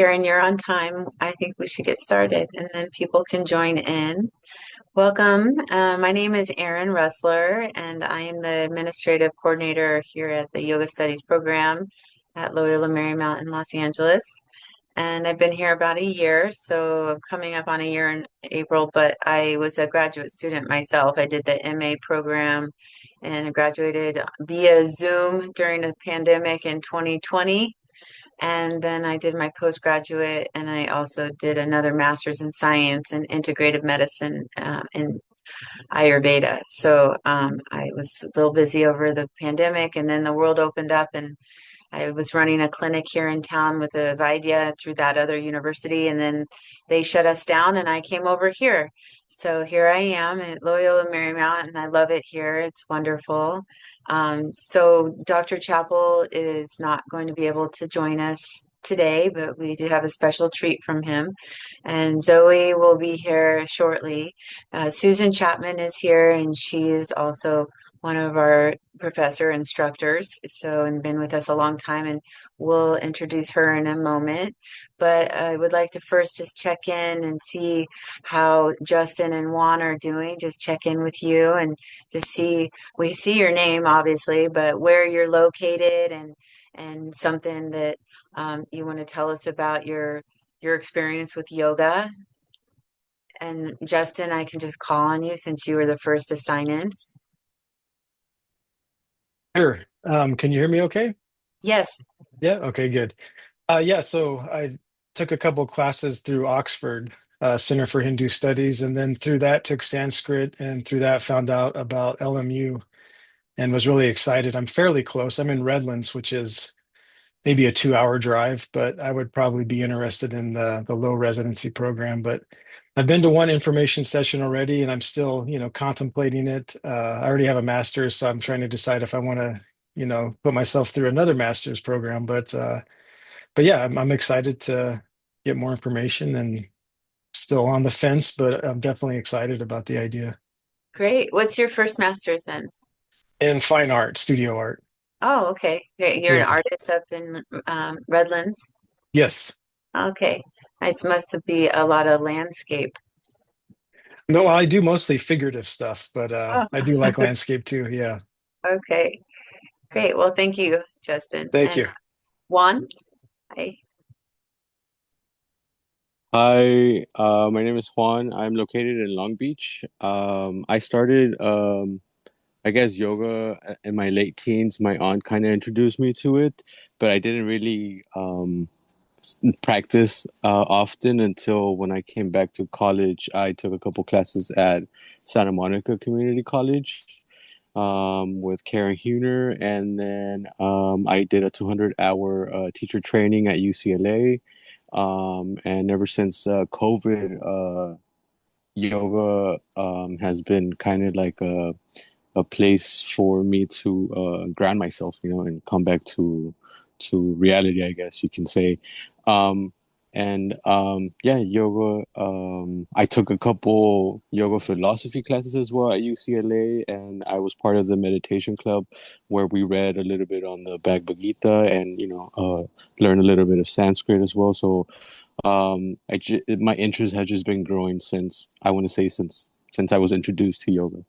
Karen, you're on time. I think we should get started and then people can join in. Welcome. My name is Erin Ressler, and I am the administrative coordinator here at the Yoga Studies program at Loyola Marymount in Los Angeles. And I've been here about a year, so coming up on a year in April, but I was a graduate student myself. I did the MA program and I graduated via Zoom during the pandemic in 2020. And then I did my postgraduate, and I also did another master's in science and integrative medicine in Ayurveda. So I was a little busy over the pandemic, and then the world opened up, and I was running a clinic here in town with a Vaidya through that other university, and then they shut us down, and I came over here. So here I am at Loyola Marymount, and I love it here. It's wonderful. So Dr. Chappell is not going to be able to join us today, but we do have a special treat from him. And Zoe will be here shortly. Susan Chapman is here, and she is also one of our professor instructors, so and been with us a long time, and we'll introduce her in a moment. But I would like to first just check in and see how Justin and Juan are doing. Just check in with you and just see, we see your name obviously, but where you're located and something that you want to tell us about your experience with yoga. And Justin, I can just call on you since you were the first to sign in. Sure. Can you hear me okay? Yes. Yeah, okay, good. Yeah, so I took a couple classes through Oxford Center for Hindu Studies, and then through that took Sanskrit, and through that found out about LMU and was really excited. I'm fairly close. I'm in Redlands, which is maybe a 2-hour drive, but I would probably be interested in the low residency program. But I've been to one information session already, and I'm still, contemplating it. I already have a master's, so I'm trying to decide if I want to, put myself through another master's program. But yeah, I'm excited to get more information and still on the fence, but I'm definitely excited about the idea. Great. What's your first master's in? And fine art, studio art. Oh, okay. You're an Yeah. artist up in Redlands. Yes. Okay. Nice. Must be a lot of landscape. No, I do mostly figurative stuff, but Oh, I do like landscape too. Yeah. okay. Great. Well, thank you, Justin. Thank And you. Juan, hi. Hi, my name is Juan. I'm located in Long Beach. I started, I guess, yoga in my late teens. My aunt kind of introduced me to it, but I didn't really practice often until when I came back to college. I took a couple classes at Santa Monica Community College with Karen Huner, and then I did a 200-hour teacher training at UCLA. And ever since COVID, yoga has been kind of like a place for me to ground myself, and come back to reality, I guess you can say. Um, and yeah, yoga. I took a couple yoga philosophy classes as well at UCLA, and I was part of the meditation club where we read a little bit on the Bhagavad Gita and learn a little bit of Sanskrit as well. So my interest has just been growing since I want to say since I was introduced to yoga.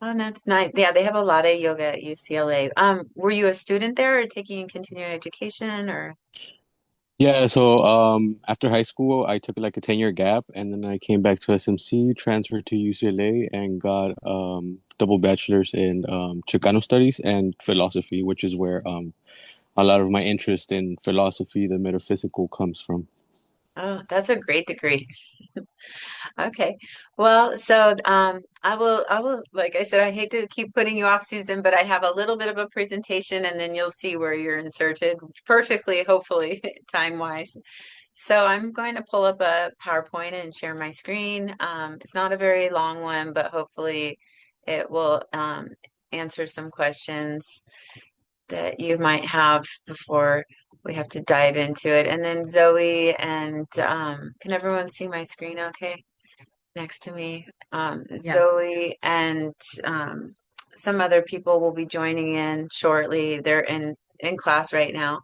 Oh, that's nice. Yeah, they have a lot of yoga at UCLA. Were you a student there or taking continuing education or? Yeah, so after high school, I took like a 10-year gap, and then I came back to SMC, transferred to UCLA, and got double bachelor's in Chicano studies and philosophy, which is where a lot of my interest in philosophy, the metaphysical, comes from. Oh, that's a great degree. Okay. Well, so I will like I said, I hate to keep putting you off, Susan, but I have a little bit of a presentation and then you'll see where you're inserted perfectly, hopefully, time-wise. So I'm going to pull up a PowerPoint and share my screen. It's not a very long one, but hopefully it will answer some questions that you might have before we have to dive into it. And then Zoe and can everyone see my screen okay? Next to me. Yeah. Zoe and some other people will be joining in shortly. They're in class right now.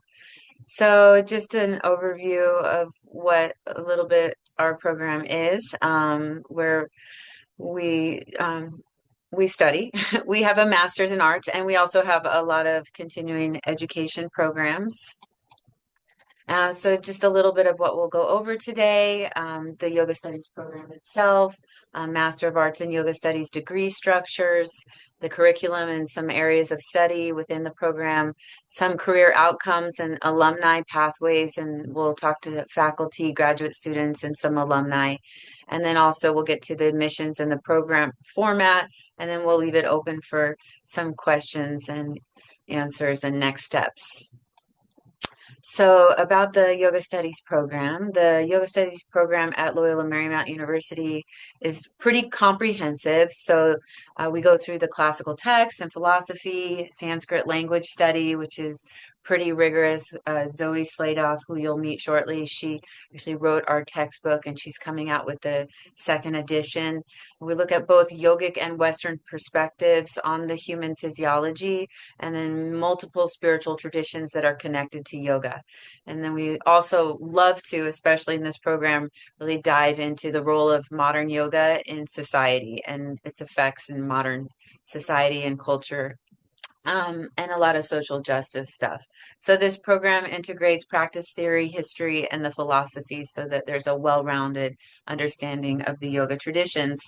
So just an overview of what a little bit our program is, where we we study. We have a master's in arts, and we also have a lot of continuing education programs. So just a little bit of what we'll go over today, the Yoga Studies program itself, Master of Arts in Yoga Studies degree structures, the curriculum and some areas of study within the program, some career outcomes and alumni pathways, and we'll talk to faculty, graduate students, and some alumni. And then also we'll get to the missions and the program format, and then we'll leave it open for some questions and answers and next steps. So, about the the Yoga Studies program at Loyola Marymount University is pretty comprehensive. So, we go through the classical texts and philosophy, Sanskrit language study, which is pretty rigorous. Zoe Sladoff, who you'll meet shortly, she actually wrote our textbook and she's coming out with the second edition. We look at both yogic and Western perspectives on the human physiology and then multiple spiritual traditions that are connected to yoga. And then we also love to, especially in this program, really dive into the role of modern yoga in society and its effects in modern society and culture. And a lot of social justice stuff. So this program integrates practice theory, history, and the philosophy so that there's a well-rounded understanding of the yoga traditions.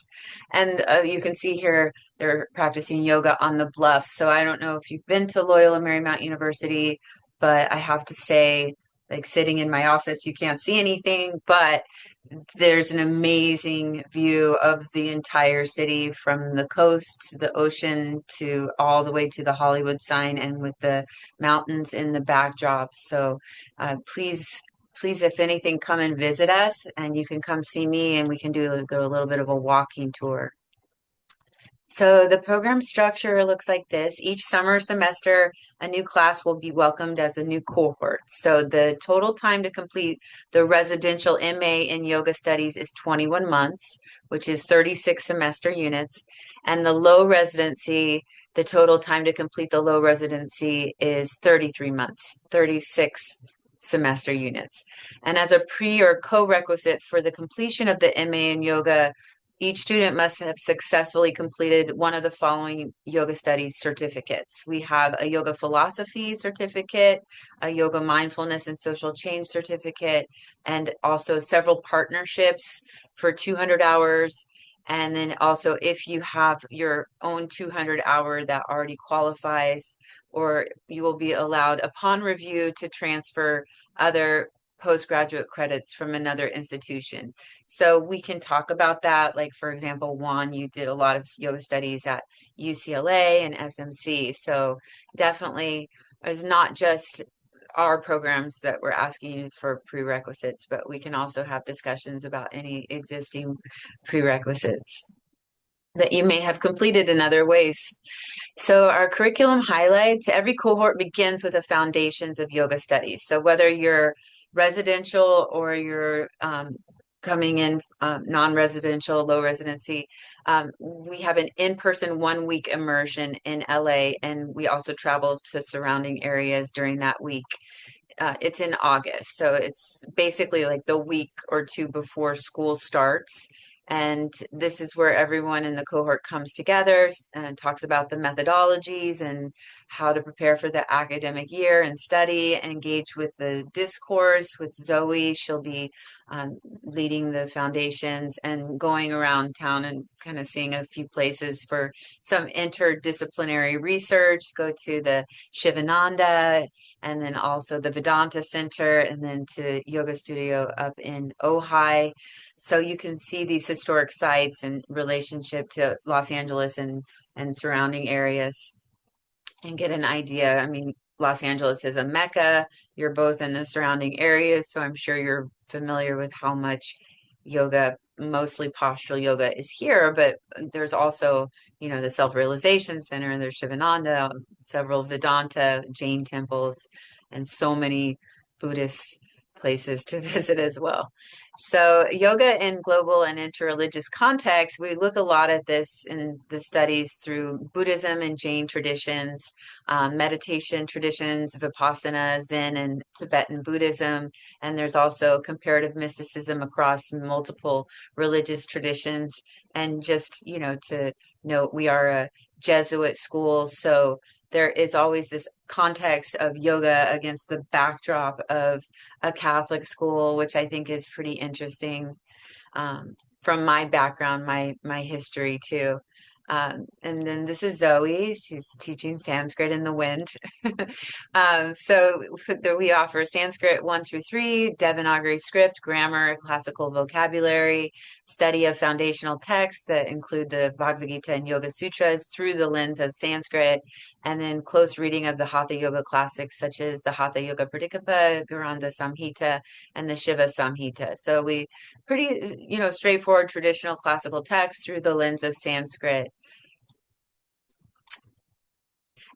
And you can see here they're practicing yoga on the bluff. So I don't know if you've been to Loyola Marymount University, but I have to say, like sitting in my office, you can't see anything, but there's an amazing view of the entire city from the coast to the ocean to all the way to the Hollywood sign and with the mountains in the backdrop. So please, if anything, come and visit us and you can come see me and we can go a little bit of a walking tour. So the program structure looks like this. Each summer semester, a new class will be welcomed as a new cohort. So the total time to complete the residential MA in yoga studies is 21 months, which is 36 semester units. And the low residency, the total time to complete the low residency is 33 months, 36 semester units. And as a pre or co-requisite for the completion of the MA in yoga, each student must have successfully completed one of the following yoga studies certificates. We have a yoga philosophy certificate, a yoga mindfulness and social change certificate, and also several partnerships for 200 hours. And then also if you have your own 200 hour that already qualifies, or you will be allowed upon review to transfer other postgraduate credits from another institution. So we can talk about that. Like, for example, Juan, you did a lot of yoga studies at UCLA and SMC. So definitely it's not just our programs that we're asking for prerequisites, but we can also have discussions about any existing prerequisites that you may have completed in other ways. So our curriculum highlights, every cohort begins with the foundations of yoga studies. So whether you're residential or you're coming in non-residential, low residency, we have an in-person 1 week immersion in LA, and we also travel to surrounding areas during that week. It's in August, so it's basically like the week or two before school starts. And this is where everyone in the cohort comes together and talks about the methodologies and how to prepare for the academic year and study, and engage with the discourse with Zoe. She'll be leading the foundations and going around town and kind of seeing a few places for some interdisciplinary research. Go to the Shivananda and then also the Vedanta Center, and then to Yoga Studio up in Ojai. So you can see these historic sites in relationship to Los Angeles and surrounding areas and get an idea. I mean, Los Angeles is a mecca. You're both in the surrounding areas, so I'm sure you're familiar with how much yoga, mostly postural yoga, is here. But there's also, the Self-Realization Center, and there's Shivananda, several Vedanta, Jain temples, and so many Buddhist places to visit as well. So, yoga in global and interreligious contexts, we look a lot at this in the studies through Buddhism and Jain traditions, meditation traditions, Vipassana, Zen, and Tibetan Buddhism. And there's also comparative mysticism across multiple religious traditions. And just, to note, we are a Jesuit school, so there is always this context of yoga against the backdrop of a Catholic school, which I think is pretty interesting from my background, my history too. And then this is Zoe. She's teaching Sanskrit in the wind. So we offer Sanskrit 1 through 3, Devanagari script, grammar, classical vocabulary, study of foundational texts that include the Bhagavad Gita and Yoga Sutras through the lens of Sanskrit, and then close reading of the Hatha Yoga classics such as the Hatha Yoga Pradipika, Garanda Samhita, and the Shiva Samhita. So we pretty, straightforward traditional classical text through the lens of Sanskrit.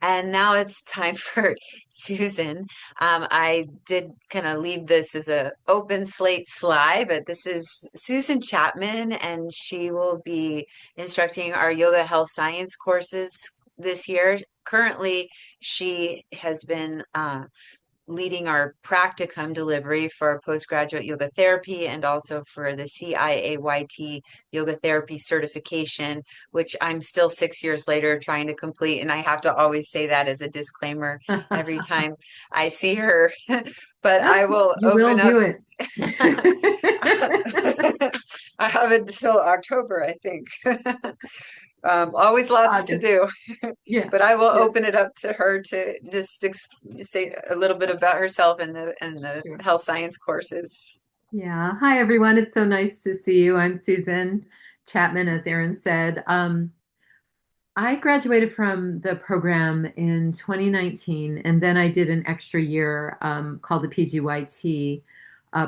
And now it's time for Susan. I did kind of leave this as an open slate slide, but this is Susan Chapman, and she will be instructing our yoga health science courses this year. Currently, she has been leading our practicum delivery for postgraduate yoga therapy and also for the CIAYT yoga therapy certification, which I'm still 6 years later trying to complete. And I have to always say that as a disclaimer every time I see her. But I will You will open up. do it. I have it until October, I think. Always lots to do. Yeah. But I will Yeah. open it up to her to just say a little bit about herself and the Sure. health science courses. Yeah. Hi, everyone. It's so nice to see you. I'm Susan Chapman, as Erin said. I graduated from the program in 2019, and then I did an extra year called a PGYT,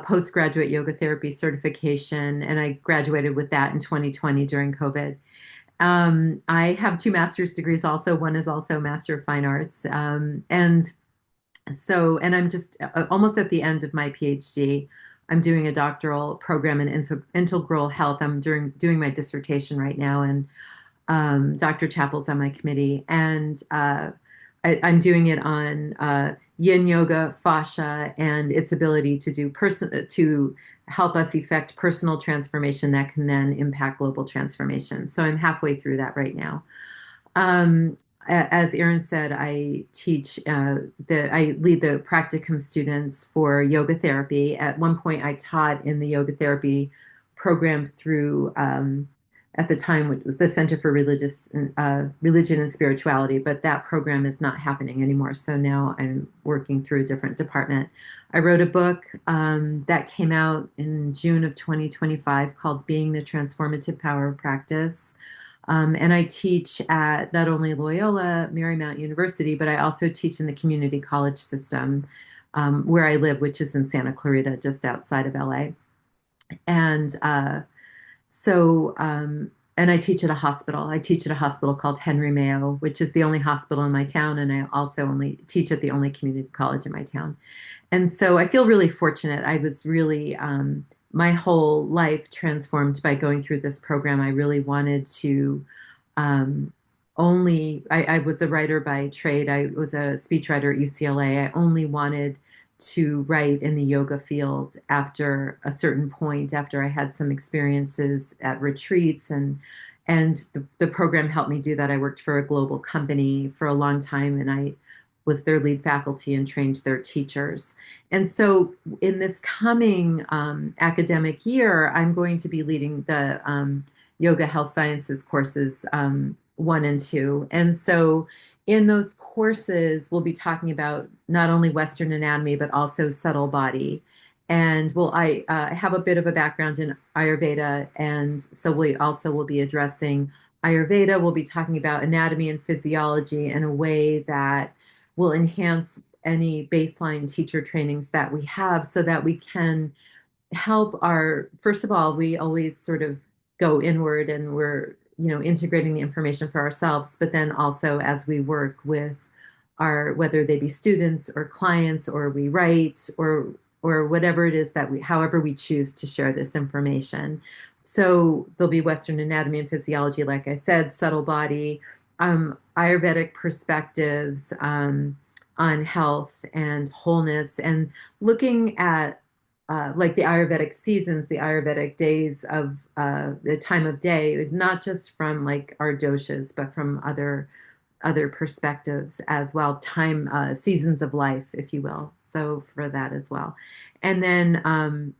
postgraduate yoga therapy certification, and I graduated with that in 2020 during COVID. I have two master's degrees also. One is also Master of Fine Arts. And I'm just almost at the end of my PhD. I'm doing a doctoral program in integral health. I'm doing my dissertation right now, and Dr. Chappell's on my committee. And I'm doing it on yin yoga, fascia, and its ability to help us effect personal transformation that can then impact global transformation. So I'm halfway through that right now. Um, as Erin said, I lead the practicum students for yoga therapy. At one point, I taught in the yoga therapy program through at the time it was the Center for Religion and Spirituality, but that program is not happening anymore. So now I'm working through a different department. I wrote a book that came out in June of 2025 called Being the Transformative Power of Practice. And I teach at not only Loyola Marymount University, but I also teach in the community college system where I live, which is in Santa Clarita, just outside of LA. And and I teach at a hospital. I teach at a hospital called Henry Mayo, which is the only hospital in my town. And I also only teach at the only community college in my town. And so I feel really fortunate. I was really, my whole life transformed by going through this program. I really wanted to I was a writer by trade. I was a speechwriter at UCLA. I only wanted to write in the yoga field after a certain point, after I had some experiences at retreats, and the program helped me do that. I worked for a global company for a long time, and I was their lead faculty and trained their teachers. And so in this coming academic year, I'm going to be leading the yoga health sciences courses 1 and 2. And so in those courses, we'll be talking about not only Western anatomy, but also subtle body. And I have a bit of a background in Ayurveda. And so we also will be addressing Ayurveda. We'll be talking about anatomy and physiology in a way that will enhance any baseline teacher trainings that we have so that we can help first of all, we always sort of go inward and we're, integrating the information for ourselves, but then also as we work with whether they be students or clients or we write or or whatever it is that however we choose to share this information. So there'll be Western anatomy and physiology, like I said, subtle body, Ayurvedic perspectives on health and wholeness, and looking at like the Ayurvedic seasons, the Ayurvedic days of the time of day. It's not just from like our doshas, but from other perspectives as well, time seasons of life, if you will. So for that as well, and then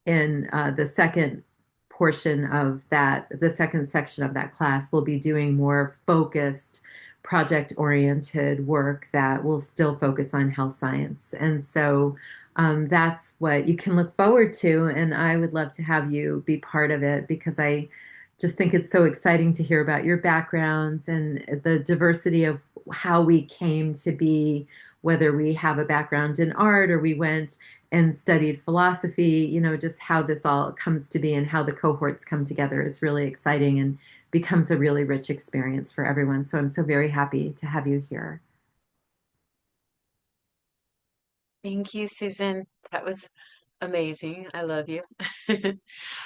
in the second portion of that, the second section of that class, we'll be doing more focused, project oriented work that will still focus on health science. And so that's what you can look forward to. And I would love to have you be part of it because I just think it's so exciting to hear about your backgrounds and the diversity of how we came to be, whether we have a background in art or we went and studied philosophy, just how this all comes to be and how the cohorts come together is really exciting and becomes a really rich experience for everyone. So I'm so very happy to have you here. Thank you, Susan. That was amazing. I love you. Thank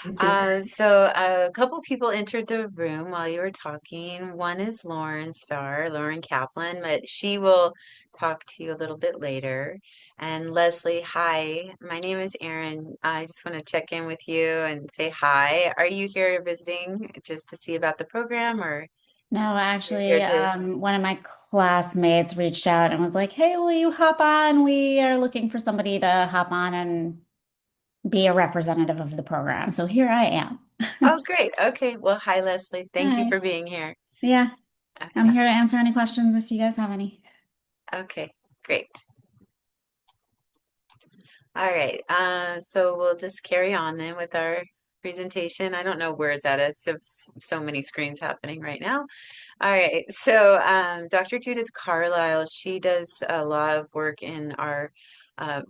you. So a couple people entered the room while you were talking. One is Lauren Kaplan, but she will talk to you a little bit later. And Leslie, hi. My name is Erin. I just want to check in with you and say hi. Are you here visiting just to see about the program, or No, you're here actually, to? one of my classmates reached out and was like, "Hey, will you hop on? We are looking for somebody to hop on and be a representative of the program." So here I am. Oh, great. Okay. Well, hi, Leslie. Thank you Hi. for being here. Yeah, I'm Okay. here to answer any questions if you guys have any. Okay. Great. All right, so we'll just carry on then with our presentation. I don't know where it's at. It's so many screens happening right now. All right, so Dr. Judith Carlisle, she does a lot of work in our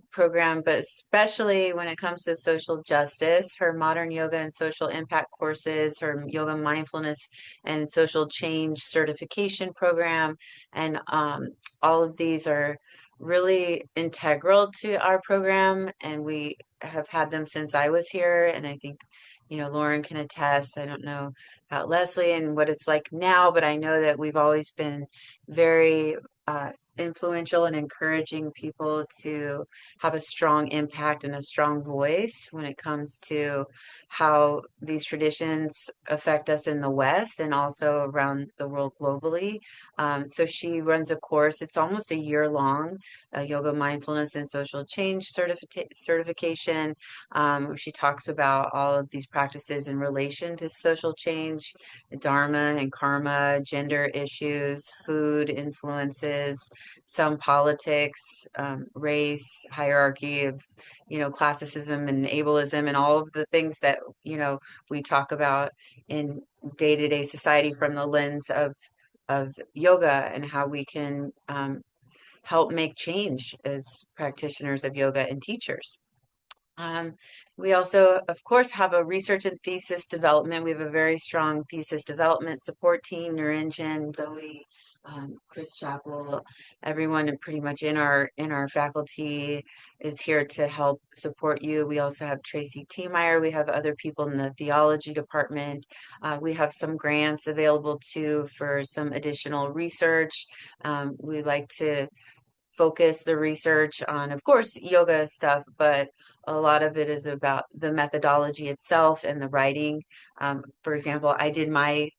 program, but especially when it comes to social justice, her modern yoga and social impact courses, her yoga mindfulness and social change certification program, and all of these are really integral to our program, and we have had them since I was here. And I think, Lauren can attest. I don't know about Leslie and what it's like now, but I know that we've always been very influential and encouraging people to have a strong impact and a strong voice when it comes to how these traditions affect us in the West and also around the world globally. So she runs a course, it's almost a year long, yoga mindfulness and social change certification. Where she talks about all of these practices in relation to social change, dharma and karma, gender issues, food influences, some politics, race, hierarchy of, classicism and ableism, and all of the things that, we talk about in day-to-day society from the lens of yoga, and how we can help make change as practitioners of yoga and teachers. We also, of course, have a research and thesis development. We have a very strong thesis development support team, Nurinjan, Zoe, Chris Chappell, everyone pretty much in our faculty is here to help support you. We also have Tracy Tiemeyer. We have other people in the theology department. We have some grants available too for some additional research. We like to focus the research on, of course, yoga stuff, but a lot of it is about the methodology itself and the writing. For example, I did my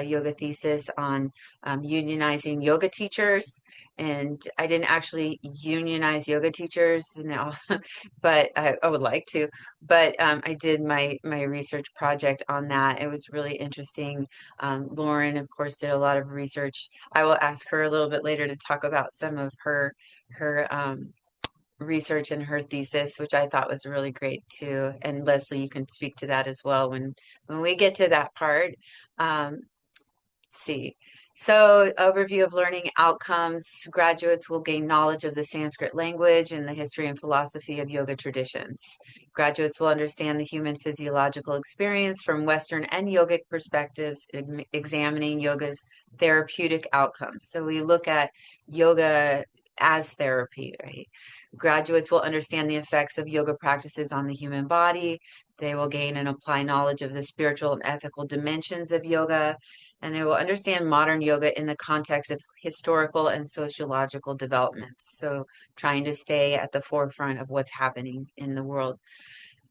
yoga thesis on unionizing yoga teachers, and I didn't actually unionize yoga teachers now, but I would like to. But I did my research project on that. It was really interesting. Lauren, of course, did a lot of research. I will ask her a little bit later to talk about some of her research and her thesis, which I thought was really great too. And Leslie, you can speak to that as well when we get to that part. Let's see. So, overview of learning outcomes. Graduates will gain knowledge of the Sanskrit language and the history and philosophy of yoga traditions. Graduates will understand the human physiological experience from Western and yogic perspectives, examining yoga's therapeutic outcomes. So, we look at yoga as therapy, right? Graduates will understand the effects of yoga practices on the human body. They will gain and apply knowledge of the spiritual and ethical dimensions of yoga, and they will understand modern yoga in the context of historical and sociological developments. So, trying to stay at the forefront of what's happening in the world.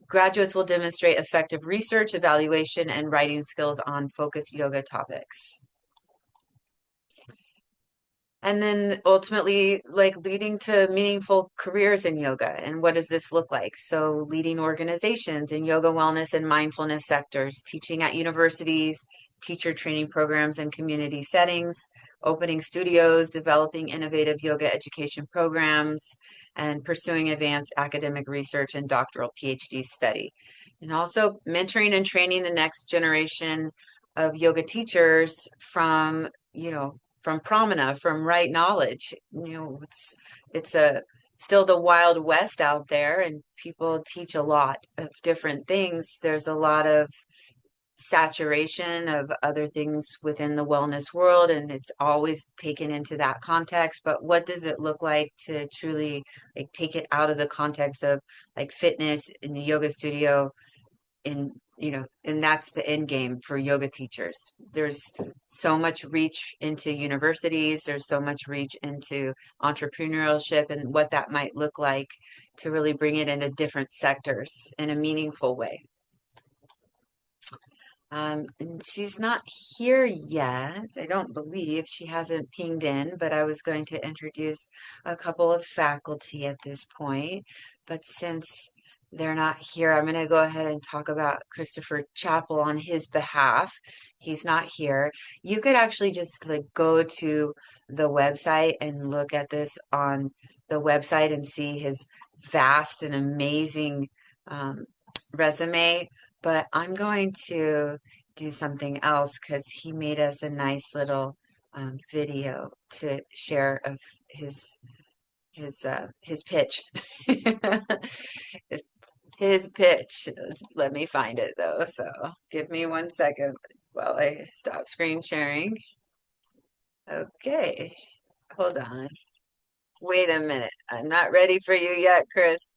Graduates will demonstrate effective research, evaluation, and writing skills on focused yoga topics. And then ultimately, like leading to meaningful careers in yoga. And what does this look like? So, leading organizations in yoga, wellness, and mindfulness sectors, teaching at universities, teacher training programs and community settings, opening studios, developing innovative yoga education programs, and pursuing advanced academic research and doctoral PhD study. And also mentoring and training the next generation of yoga teachers from, from pramana, from right knowledge. It's a still the Wild West out there, and people teach a lot of different things. There's a lot of saturation of other things within the wellness world, and it's always taken into that context. But what does it look like to truly like take it out of the context of like fitness in the yoga studio and that's the end game for yoga teachers. There's so much reach into universities, there's so much reach into entrepreneurship and what that might look like to really bring it into different sectors in a meaningful way. And she's not here yet. I don't believe she hasn't pinged in, but I was going to introduce a couple of faculty at this point. But since they're not here, I'm going to go ahead and talk about Christopher Chappell on his behalf. He's not here. You could actually just like go to the website and look at this on the website and see his vast and amazing resume. But I'm going to do something else because he made us a nice little video to share of his pitch. His pitch. Let me find it though. So give me 1 second while I stop screen sharing. Okay, hold on. Wait a minute. I'm not ready for you yet, Chris.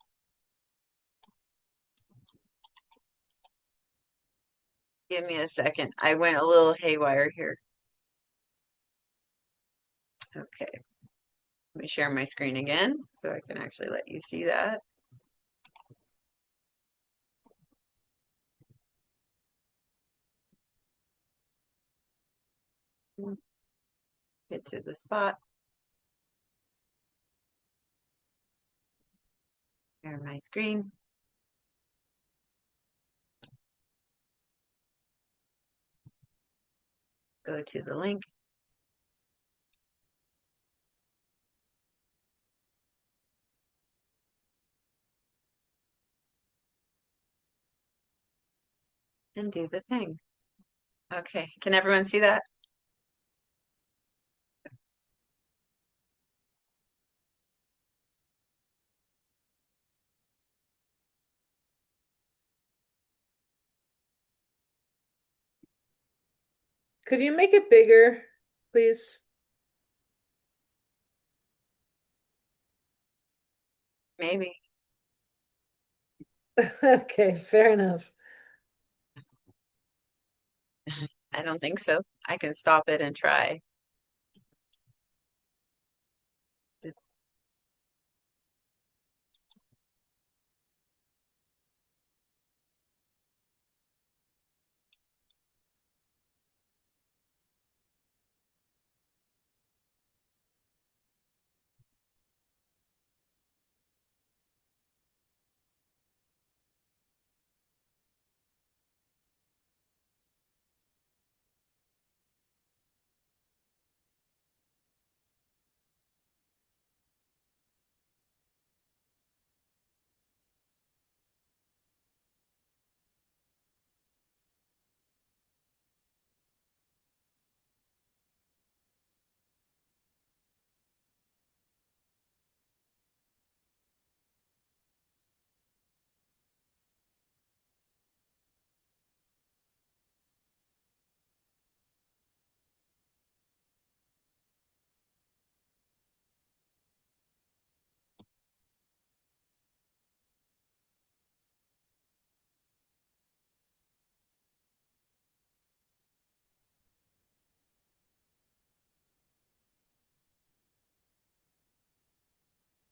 Give me a second. I went a little haywire here. Okay. Let me share my screen again so I can actually let you see that. Get to the spot. Share my screen. Go to the link. And do the thing. Okay, can everyone see that? Could you make it bigger, please? Maybe. Okay, fair enough. I don't think so. I can stop it and try.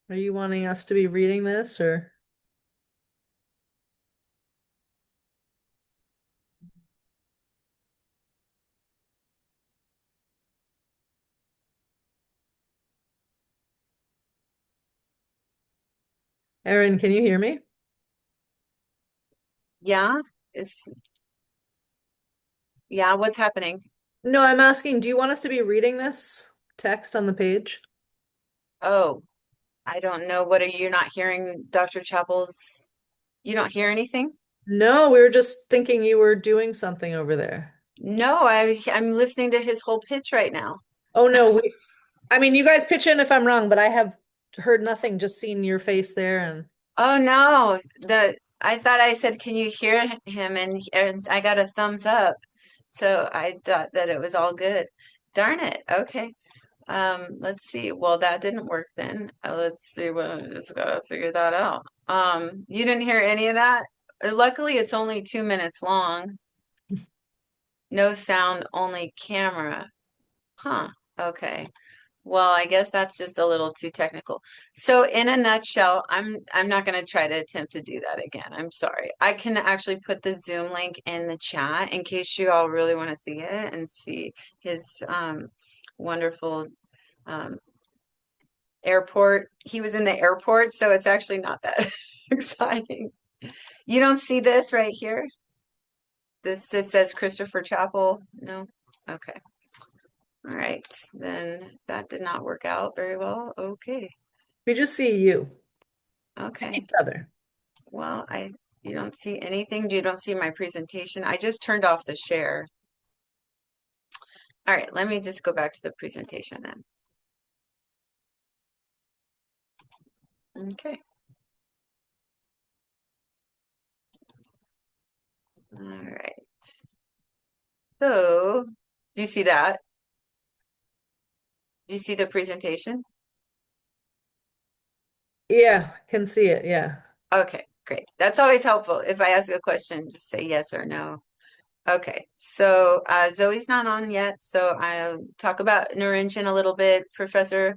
Are you wanting us to be reading this or? Erin, can you hear me? Yeah, is yeah, what's happening? No, I'm asking, do you want us to be reading this text on the page? Oh, I don't know. What are you not hearing, Dr. Chappell's? You don't hear anything? No, we were just thinking you were doing something over there. No, I'm listening to his whole pitch right now. Oh no, I mean, you guys pitch in if I'm wrong, but I have heard nothing, just seen your face there and Oh no, the I thought I said, "Can you hear him?" And I got a thumbs up, so I thought that it was all good. Darn it. Okay. Let's see. Well, that didn't work then. Let's see what I just gotta figure that out. You didn't hear any of that? Luckily, it's only 2 minutes long. No sound, only camera. Huh. Okay. Well, I guess that's just a little too technical. So in a nutshell, I'm not going to try to attempt to do that again. I'm sorry. I can actually put the Zoom link in the chat in case you all really want to see it and see his wonderful um, airport. He was in the airport, so it's actually not that exciting. You don't see this right here? This it says Christopher Chapel. No? Okay. All right. Then that did not work out very well. Okay. we just see you and Okay. each other. Well, you don't see anything. You don't see my presentation. I just turned off the share. All right, let me just go back to the presentation then. Okay. All right. So, do you see that? Do you see the presentation? Yeah, can see it. Yeah. Okay, great. That's always helpful. If I ask you a question, just say yes or no. Okay, so Zoe's not on yet, so I'll talk about Narendran a little bit. Professor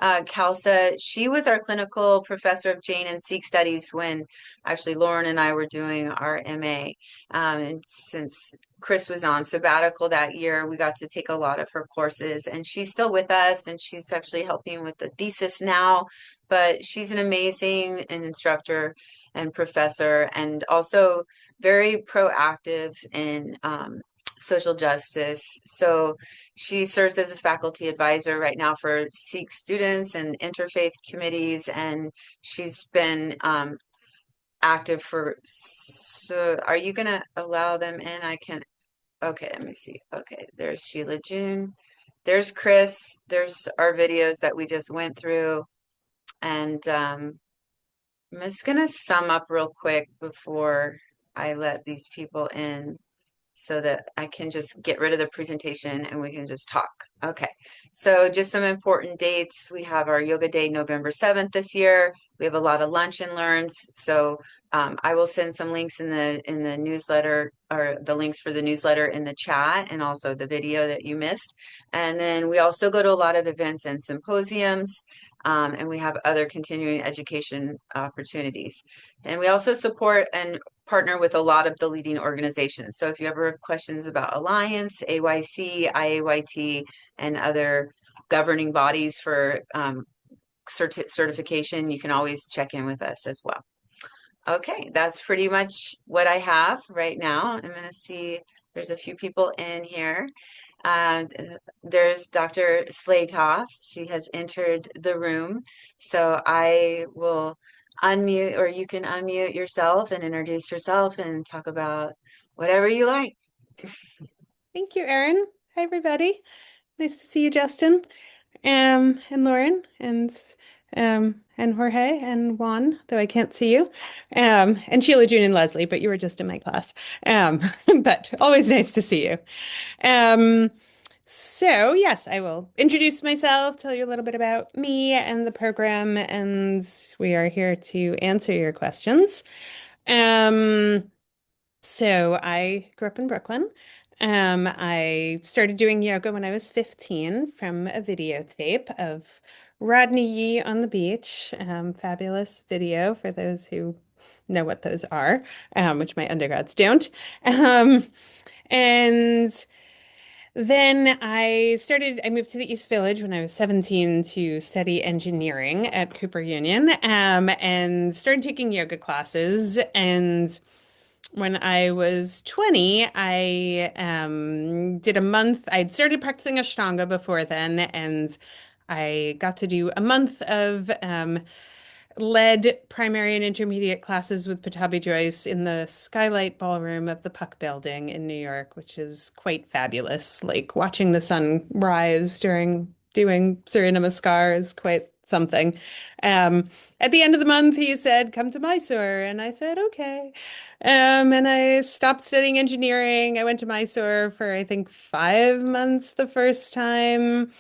Khalsa, she was our clinical professor of Jain and Sikh studies when actually Lauren and I were doing our MA. And since Chris was on sabbatical that year, we got to take a lot of her courses, and she's still with us, and she's actually helping with the thesis now. But she's an amazing instructor and professor, and also very proactive in social justice. So she serves as a faculty advisor right now for Sikh students and interfaith committees, and she's been active for. So, are you going to allow them in? I can. Okay, let me see. Okay, there's Sheila June. There's Chris. There's our videos that we just went through. And I'm just going to sum up real quick before I let these people in, so that I can just get rid of the presentation and we can just talk. Okay, so just some important dates. We have our yoga day November 7th this year. We have a lot of lunch and learns. So I will send some links in the newsletter, or the links for the newsletter in the chat, and also the video that you missed. And then we also go to a lot of events and symposiums. And we have other continuing education opportunities. And we also support and partner with a lot of the leading organizations. So if you ever have questions about Alliance, AYC, IAYT, and other governing bodies for certification, you can always check in with us as well. Okay, that's pretty much what I have right now. I'm going to see, there's a few people in here. Uh, there's Dr. Slaytoff. She has entered the room. So I will unmute, or you can unmute yourself and introduce yourself and talk about whatever you like. Thank you, Erin. Hi, everybody. Nice to see you, Justin, and Lauren, and Jorge, and Juan, though I can't see you, and Sheila, June, and Leslie, but you were just in my class. But always nice to see you. Um, so yes, I will introduce myself, tell you a little bit about me and the program, and we are here to answer your questions. Um, so I grew up in Brooklyn. I started doing yoga when I was 15 from a videotape of Rodney Yee on the beach. Fabulous video for those who know what those are, which my undergrads don't. Um, and then I moved to the East Village when I was 17 to study engineering at Cooper Union, and started taking yoga classes. And when I was 20, I did a month. I'd started practicing Ashtanga before then, and I got to do a month of led primary and intermediate classes with Patabi Joyce in the Skylight Ballroom of the Puck Building in New York, which is quite fabulous. Like watching the sun rise during doing Surya Namaskar is quite something. Um, at the end of the month, he said, "Come to Mysore," and I said, "Okay." And I stopped studying engineering. I went to Mysore for I think 5 months the first time.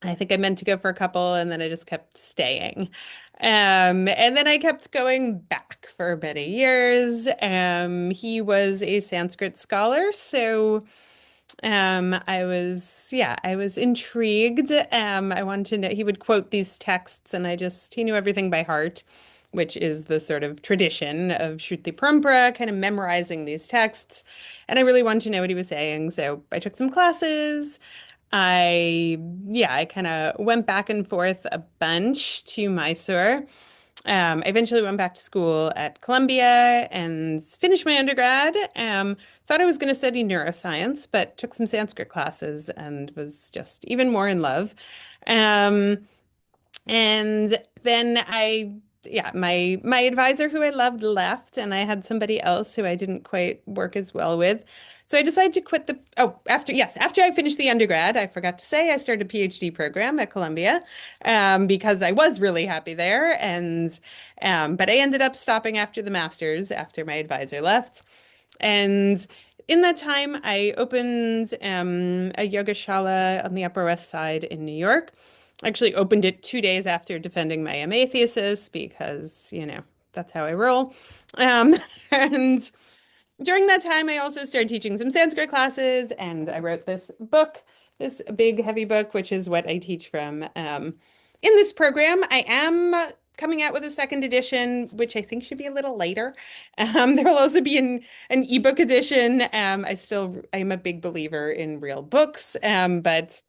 I think I meant to go for a couple, and then I just kept staying. And then I kept going back for many years. He was a Sanskrit scholar, so I was intrigued. I wanted to know, he would quote these texts, and he knew everything by heart, which is the sort of tradition of Shruti Parampara, kind of memorizing these texts. And I really wanted to know what he was saying, so I took some classes. I kind of went back and forth a bunch to Mysore. I eventually went back to school at Columbia and finished my undergrad. Thought I was going to study neuroscience, but took some Sanskrit classes and was just even more in love. Um, and then my advisor who I loved left, and I had somebody else who I didn't quite work as well with. So I decided to quit after I finished the undergrad, I forgot to say I started a PhD program at Columbia, because I was really happy there. But I ended up stopping after the master's after my advisor left. And in that time, I opened a yoga shala on the Upper West Side in New York. I actually opened it 2 days after defending my MA thesis because, that's how I roll. Um, and during that time, I also started teaching some Sanskrit classes, and I wrote this book, this big, heavy book, which is what I teach from. In this program, I am coming out with a second edition, which I think should be a little later. There will also be an ebook edition. I'm a big believer in real books, but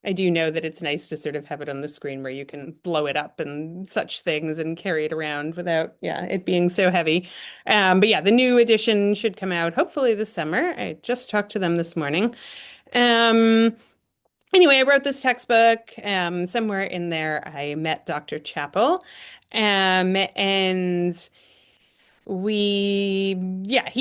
I do know that it's nice to sort of have it on the screen where you can blow it up and such things and carry it around without, it being so heavy. But yeah, the new edition should come out hopefully this summer. I just talked to them this morning. Um, Anyway, I wrote this textbook. Somewhere in there, I met Dr. Chappell. And he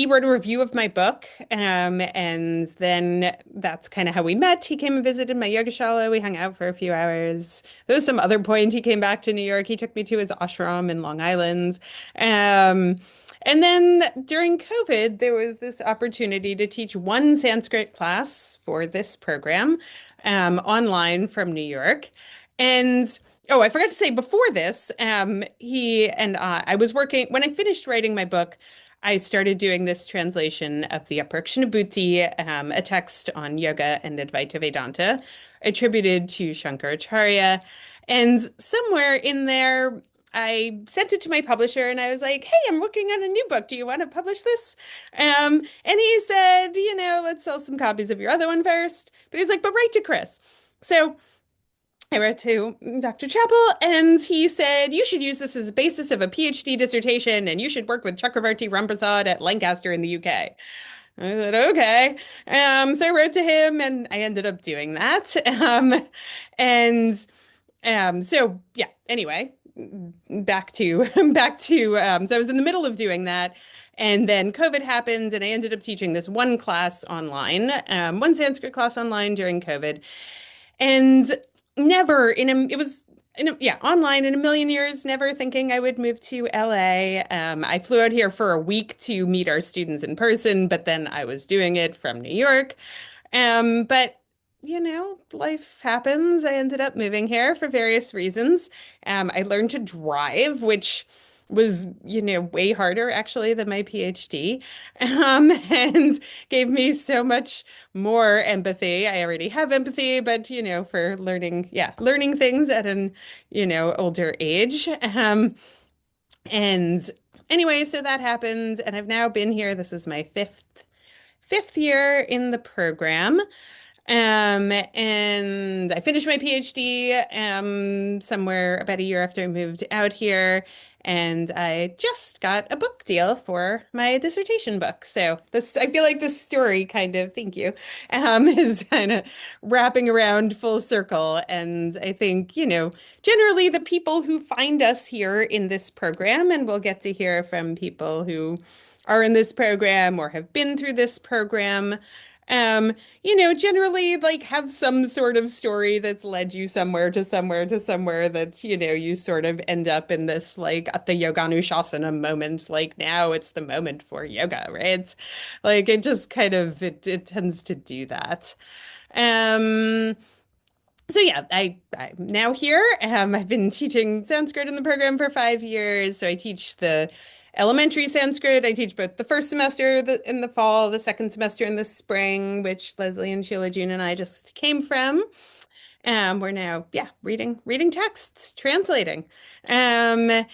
wrote a review of my book. And then that's kind of how we met. He came and visited my yogashala. We hung out for a few hours. There was some other point he came back to New York. He took me to his ashram in Long Island. Um, and then during COVID, there was this opportunity to teach one Sanskrit class for this program, online from New York. And oh, I forgot to say before this, I was working, when I finished writing my book, I started doing this translation of the Aprakshanabhuti, a text on yoga and Advaita Vedanta, attributed to Shankaracharya. And somewhere in there, I sent it to my publisher and I was like, "Hey, I'm working on a new book. Do you want to publish this?" And he said, "Let's sell some copies of your other one first." But he's like, "But write to Chris." So I wrote to Dr. Chappell, and he said, "You should use this as a basis of a PhD dissertation, and you should work with Chakravarti Ramprasad at Lancaster in the UK." I said, "Okay." So I wrote to him, and I ended up doing that. And so yeah, anyway, back to so I was in the middle of doing that. And then COVID happened, and I ended up teaching this one class online, one Sanskrit class online during COVID. And never in a, it was in a, yeah, online in a million years, never thinking I would move to LA. I flew out here for a week to meet our students in person, but then I was doing it from New York. But life happens. I ended up moving here for various reasons. I learned to drive, which was, way harder actually than my PhD, and gave me so much more empathy. I already have empathy, but, for learning, yeah, learning things at an, older age. And anyway, so that happened, and I've now been here. This is my fifth year in the program. And I finished my PhD somewhere about a year after I moved out here, and I just got a book deal for my dissertation book. So this, I feel like this story kind of, thank you, is kind of wrapping around full circle. And I think, generally the people who find us here in this program, and we'll get to hear from people who are in this program or have been through this program. Um, generally like have some sort of story that's led you somewhere to somewhere to somewhere that, you sort of end up in this like at the Yoganushasana moment, like now it's the moment for yoga, right? Like it just kind of it tends to do that. Um, so yeah, I'm now here. I've been teaching Sanskrit in the program for 5 years. So I teach the elementary Sanskrit. I teach both the first semester in the fall, the second semester in the spring, which Leslie and Sheila June and I just came from. We're now, yeah, reading texts, translating. Um,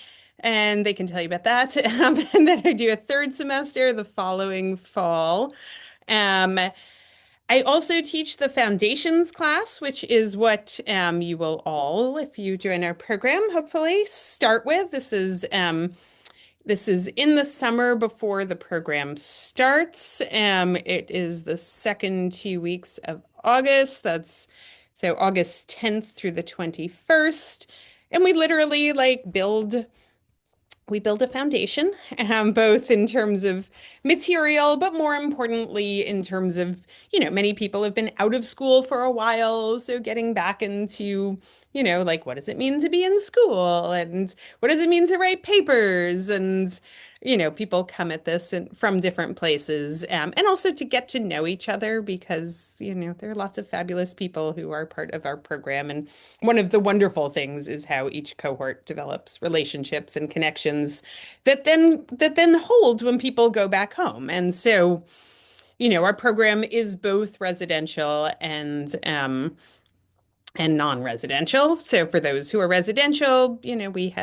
and they can tell you about that. And then I do a third semester the following fall. Um, I also teach the foundations class, which is what you will all, if you join our program, hopefully start with. This is in the summer before the program starts. It is the second 2 weeks of August. That's so August 10th through the 21st. And we literally like we build a foundation, both in terms of material, but more importantly, in terms of, many people have been out of school for a while. So getting back into, like what does it mean to be in school? And what does it mean to write papers? And, people come at this from different places, and also to get to know each other because, there are lots of fabulous people who are part of our program. And one of the wonderful things is how each cohort develops relationships and connections that then hold when people go back home. And so, our program is both residential and non-residential. So for those who are residential, we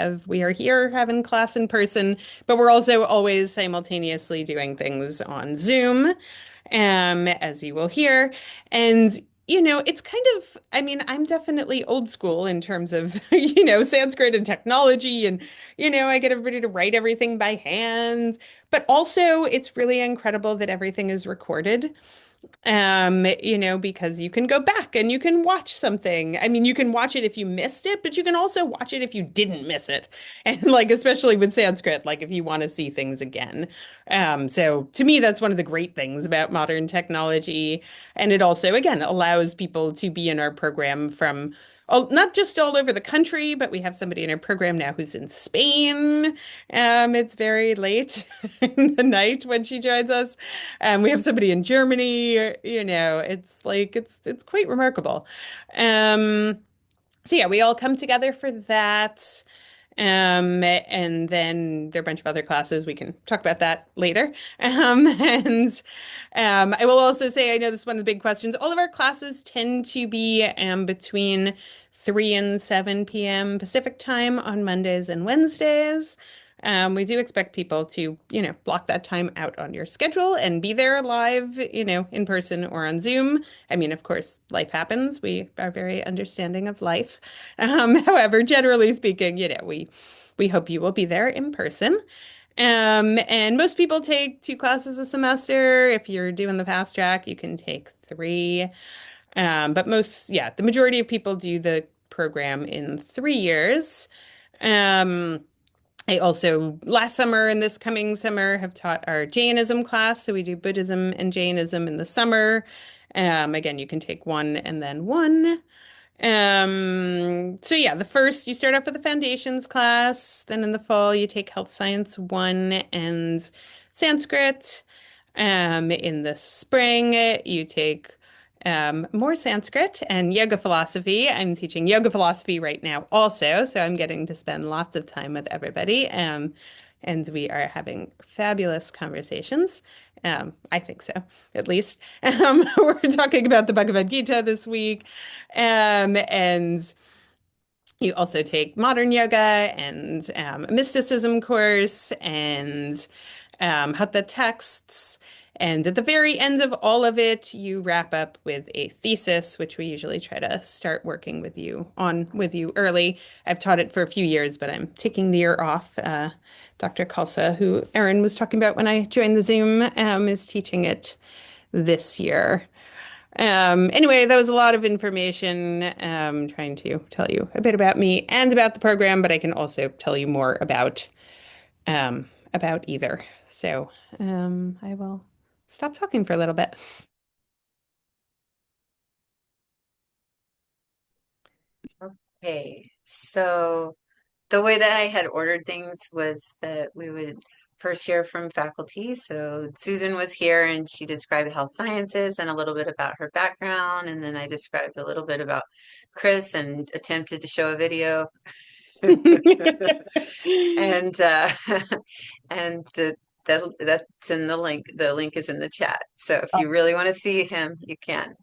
are here having class in person, but we're also always simultaneously doing things on Zoom, as you will hear. And it's kind of, I mean, I'm definitely old school in terms of, Sanskrit and technology, and, I get everybody to write everything by hand. But also, it's really incredible that everything is recorded. Because you can go back and you can watch something. I mean, you can watch it if you missed it, but you can also watch it if you didn't miss it. And like, especially with Sanskrit, like if you want to see things again. So to me, that's one of the great things about modern technology. And it also, again, allows people to be in our program from not just all over the country, but we have somebody in our program now who's in Spain. It's very late in the night when she joins us. We have somebody in Germany, it's like it's quite remarkable. Um, so yeah, we all come together for that. And then there are a bunch of other classes. We can talk about that later. And I will also say, I know this is one of the big questions. All of our classes tend to be between 3 and 7 p.m. Pacific time on Mondays and Wednesdays. We do expect people to, block that time out on your schedule and be there live, in person or on Zoom. I mean, of course, life happens. We are very understanding of life. However, generally speaking, we hope you will be there in person. And most people take 2 classes a semester. If you're doing the fast track, you can take 3. But the majority of people do the program in 3 years. I also, last summer and this coming summer, have taught our Jainism class. So we do Buddhism and Jainism in the summer. Again, you can take one and then one. So yeah, the first, you start off with the foundations class. Then in the fall, you take Health Science 1 and Sanskrit. In the spring, you take more Sanskrit and yoga philosophy. I'm teaching yoga philosophy right now also, so I'm getting to spend lots of time with everybody. And we are having fabulous conversations. I think so, at least. We're talking about the Bhagavad Gita this week. And you also take modern yoga and a mysticism course and hatha texts. And at the very end of all of it, you wrap up with a thesis, which we usually try to start working with you on with you early. I've taught it for a few years, but I'm taking the year off. Dr. Khalsa, who Erin was talking about when I joined the Zoom, is teaching it this year. Anyway, that was a lot of information, trying to tell you a bit about me and about the program, but I can also tell you more about either. So, I will stop talking for a little bit. Okay, so the way that I had ordered things was that we would first hear from faculty. So Susan was here and she described health sciences and a little bit about her background. And then I described a little bit about Chris and attempted to show a video. And and that's in the link. The link is in the chat. So if you really want to see him, you can.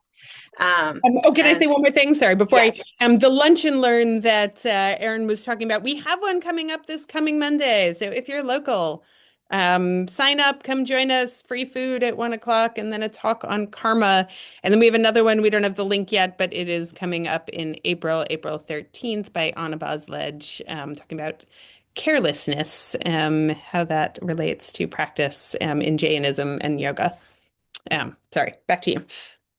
Oh, can I say one more thing? Sorry, before Yes. the lunch and learn that Erin was talking about, we have one coming up this coming Monday. So if you're local, sign up, come join us. Free food at 1 o'clock, and then a talk on karma. And then we have another one. We don't have the link yet, but it is coming up in April, April 13th by Anna Bosledge, talking about carelessness, how that relates to practice in Jainism and yoga. Sorry, back to you.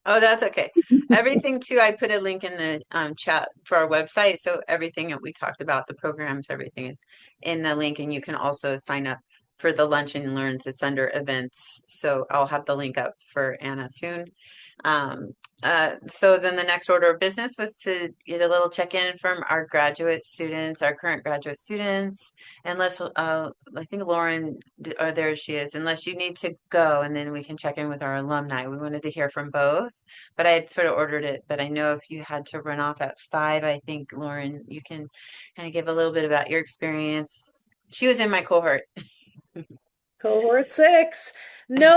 Oh, that's okay. Everything too, I put a link in the chat for our website. So everything that we talked about, the programs, everything is in the link. And you can also sign up for the Lunch and Learns. It's under events. So I'll have the link up for Anna soon. So then the next order of business was to get a little check-in from our graduate students, our current graduate students. Unless, I think Lauren, or there she is, unless you need to go, and then we can check in with our alumni. We wanted to hear from both, but I had sort of ordered it. But I know if you had to run off at 5, I think, Lauren, you can kind of give a little bit about your experience. She was in my cohort. Cohort 6. No,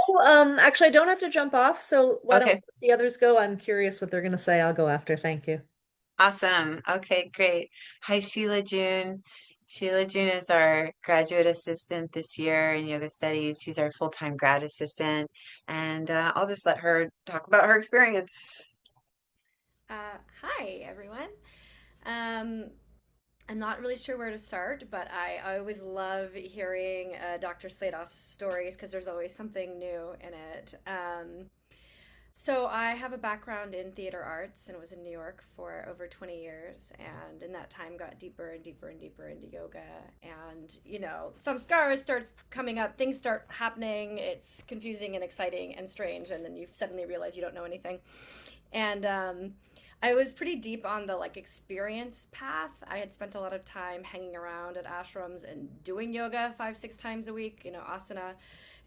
actually, I don't have to jump off, so why don't Okay. the others go? I'm curious what they're going to say. I'll go after. Thank you. Awesome. Okay, great. Hi, Sheila June. Sheila June is our graduate assistant this year in yoga studies. She's our full-time grad assistant, and I'll just let her talk about her experience. Hi, everyone. Um, I'm not really sure where to start, but I always love hearing Dr. Sladoff's stories because there's always something new in it. So I have a background in theater arts and was in New York for over 20 years, and in that time got deeper and deeper and deeper into yoga. And some scars starts coming up, things start happening. It's confusing and exciting and strange, and then you suddenly realize you don't know anything. And I was pretty deep on the experience path. I had spent a lot of time hanging around at ashrams and doing yoga 5-6 times a week, asana,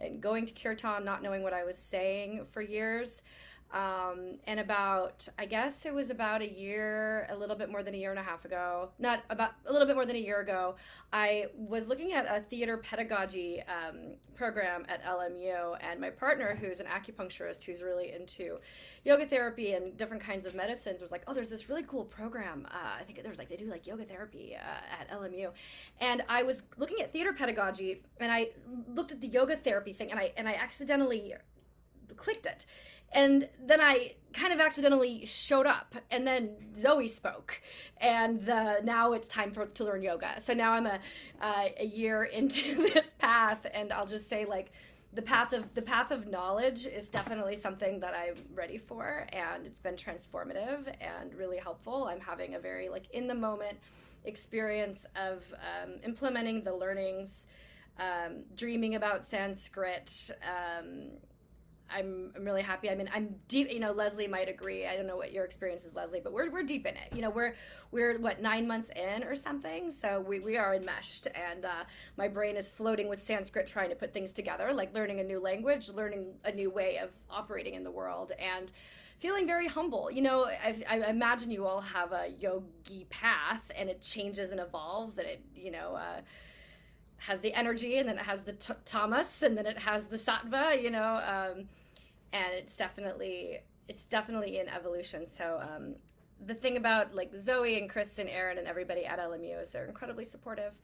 and going to kirtan, not knowing what I was saying for years. And I guess it was about a little bit more than a year and a half ago, not about a little bit more than a year ago, I was looking at a theater pedagogy program at LMU, and my partner, who's an acupuncturist who's really into yoga therapy and different kinds of medicines, was like, oh, there's this really cool program. I think there's they do yoga therapy at LMU. And I was looking at theater pedagogy, and I looked at the yoga therapy thing, and I accidentally clicked it. And then I kind of accidentally showed up, and then Zoe spoke, and now it's time to learn yoga. So now I'm a year into this path, and I'll just say the path of knowledge is definitely something that I'm ready for, and it's been transformative and really helpful. I'm having a very in the moment experience of implementing the learnings, dreaming about Sanskrit. I'm really happy. I mean, I'm deep. Leslie might agree. I don't know what your experience is, Leslie, but we're deep in it. We're what, 9 months in or something. So we are enmeshed, and my brain is floating with Sanskrit, trying to put things together, like learning a new language, learning a new way of operating in the world, and feeling very humble. I imagine you all have a yogi path, and it changes and evolves, and it, has the energy, and then it has the tamas, and then it has the sattva, and it's definitely in evolution. So the thing about like Zoe and Chris and Aaron and everybody at LMU is they're incredibly supportive.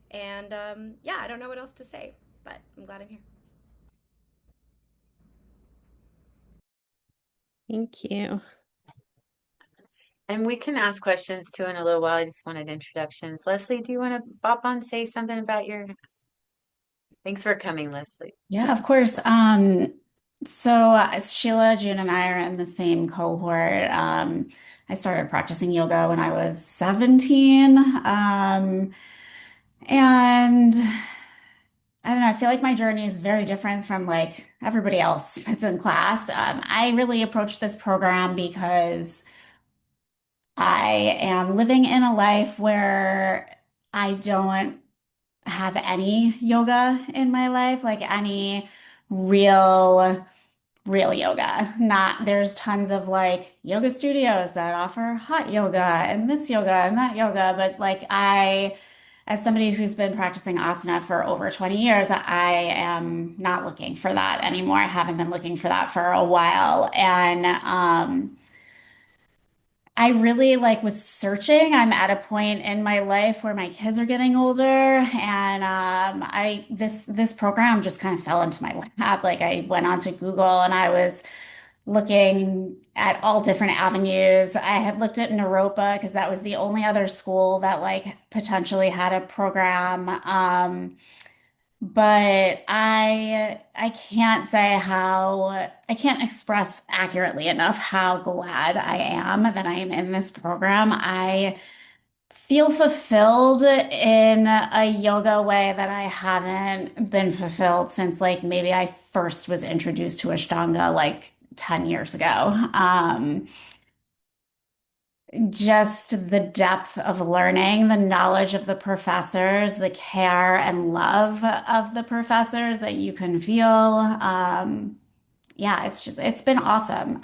And yeah, I don't know what else to say, but I'm glad I'm here. Thank you. And we can ask questions too in a little while. I just wanted introductions. Leslie, do you want to pop on, say something about your... Thanks for coming, Leslie. Yeah, of course. Sheila, June, and I are in the same cohort. I started practicing yoga when I was 17. And I don't know, I feel like my journey is very different from like everybody else that's in class. I really approached this program because I am living in a life where I don't have any yoga in my life, like any real yoga. Not there's tons of like yoga studios that offer hot yoga and this yoga and that yoga, but like as somebody who's been practicing asana for over 20 years, I am not looking for that anymore. I haven't been looking for that for a while. And I really like was searching. I'm at a point in my life where my kids are getting older, and I this program just kind of fell into my lap. Like I went onto Google and I was looking at all different avenues. I had looked at Naropa because that was the only other school that like potentially had a program. But I can't say how I can't express accurately enough how glad I am that I am in this program. I feel fulfilled in a yoga way that I haven't been fulfilled since like maybe I first was introduced to Ashtanga like 10 years ago. Just the depth of learning, the knowledge of the professors, the care and love of the professors that you can feel. Yeah, it's been awesome.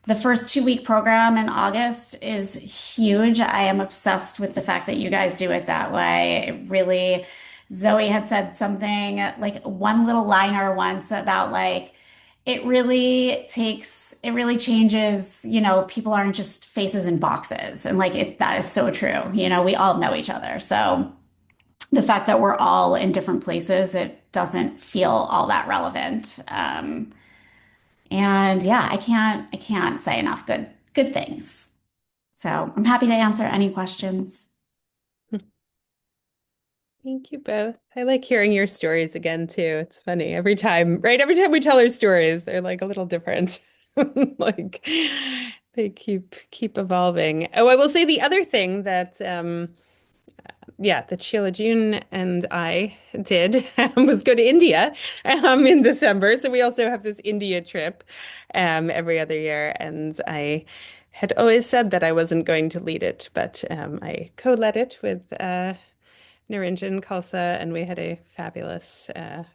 The first 2 week program in August is huge. I am obsessed with the fact that you guys do it that way. It really, Zoe had said something like one little liner once about like it really changes, people aren't just faces in boxes. And like that is so true. We all know each other. So the fact that we're all in different places, it doesn't feel all that relevant. And yeah, I can't say enough good things. So I'm happy to answer any questions. Thank you both. I like hearing your stories again too. It's funny every time, right? Every time we tell our stories, they're like a little different. Like they keep evolving. Oh, I will say the other thing that yeah, that Sheila June and I did was go to India in December. So we also have this India trip every other year. And I had always said that I wasn't going to lead it, but I co-led it with Niranjan Khalsa, and we had a fabulous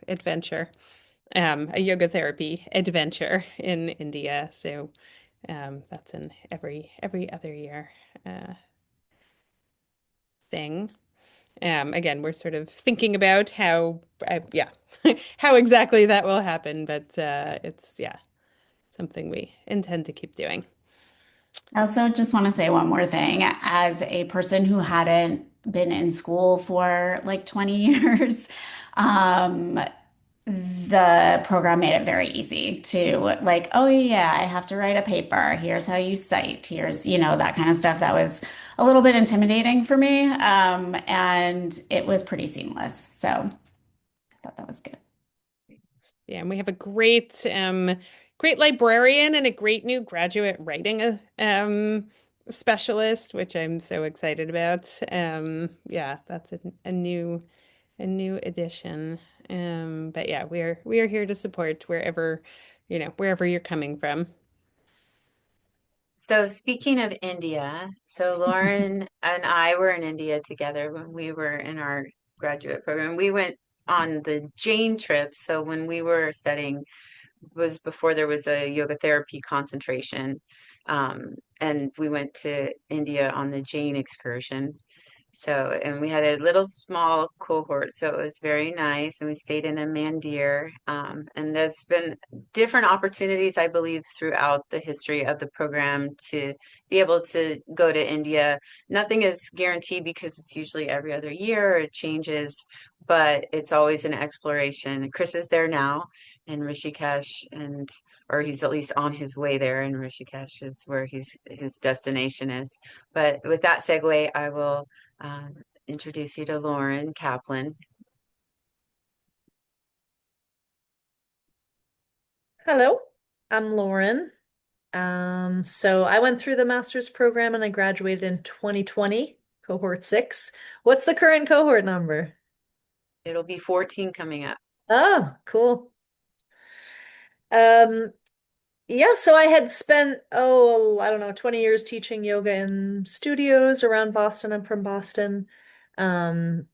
adventure, a yoga therapy adventure in India. So that's an every other year thing. Again, we're sort of thinking about how, yeah, how exactly that will happen, but it's yeah, something we intend to keep doing. I also just want to say one more thing. As a person who hadn't been in school for like 20 years, um, the program made it very easy to like, oh yeah, I have to write a paper. Here's how you cite. Here's, that kind of stuff that was a little bit intimidating for me. And it was pretty seamless. So I thought that was good. Yeah, and we have a great librarian and a great new graduate writing specialist, which I'm so excited about. Yeah, that's a new addition. But yeah, we are here to support wherever you're coming from. So speaking of India, so Lauren and I were in India together when we were in our graduate program. We went on the Jane trip. So when we were studying was before there was a yoga therapy concentration. And we went to India on the Jain excursion. So, and we had a little small cohort, so it was very nice. And we stayed in a mandir. And there's been different opportunities, I believe, throughout the history of the program to be able to go to India. Nothing is guaranteed because it's usually every other year, or it changes, but it's always an exploration. Chris is there now in Rishikesh, and or he's at least on his way there, and Rishikesh is where his destination is. But with that segue, I will introduce you to Lauren Kaplan. Hello, I'm Lauren. So I went through the master's program and I graduated in 2020, cohort 6. What's the current cohort number? It'll be 14 coming up. Oh, cool. Um, yeah, so I had spent, I don't know, 20 years teaching yoga in studios around Boston. I'm from Boston. Um,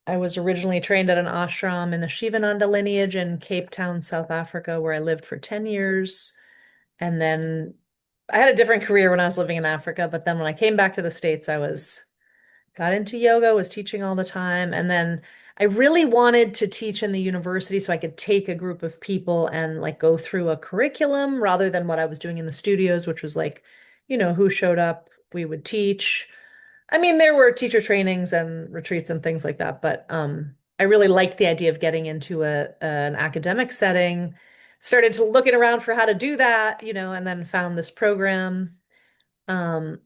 I was originally trained at an ashram in the Shivananda lineage in Cape Town, South Africa, where I lived for 10 years. And then I had a different career when I was living in Africa, but then when I came back to the States, got into yoga, was teaching all the time. And then I really wanted to teach in the university so I could take a group of people and like go through a curriculum rather than what I was doing in the studios, which was like, who showed up, we would teach. I mean, there were teacher trainings and retreats and things like that, but I really liked the idea of getting into an academic setting. Started to looking around for how to do that, and then found this program. Um,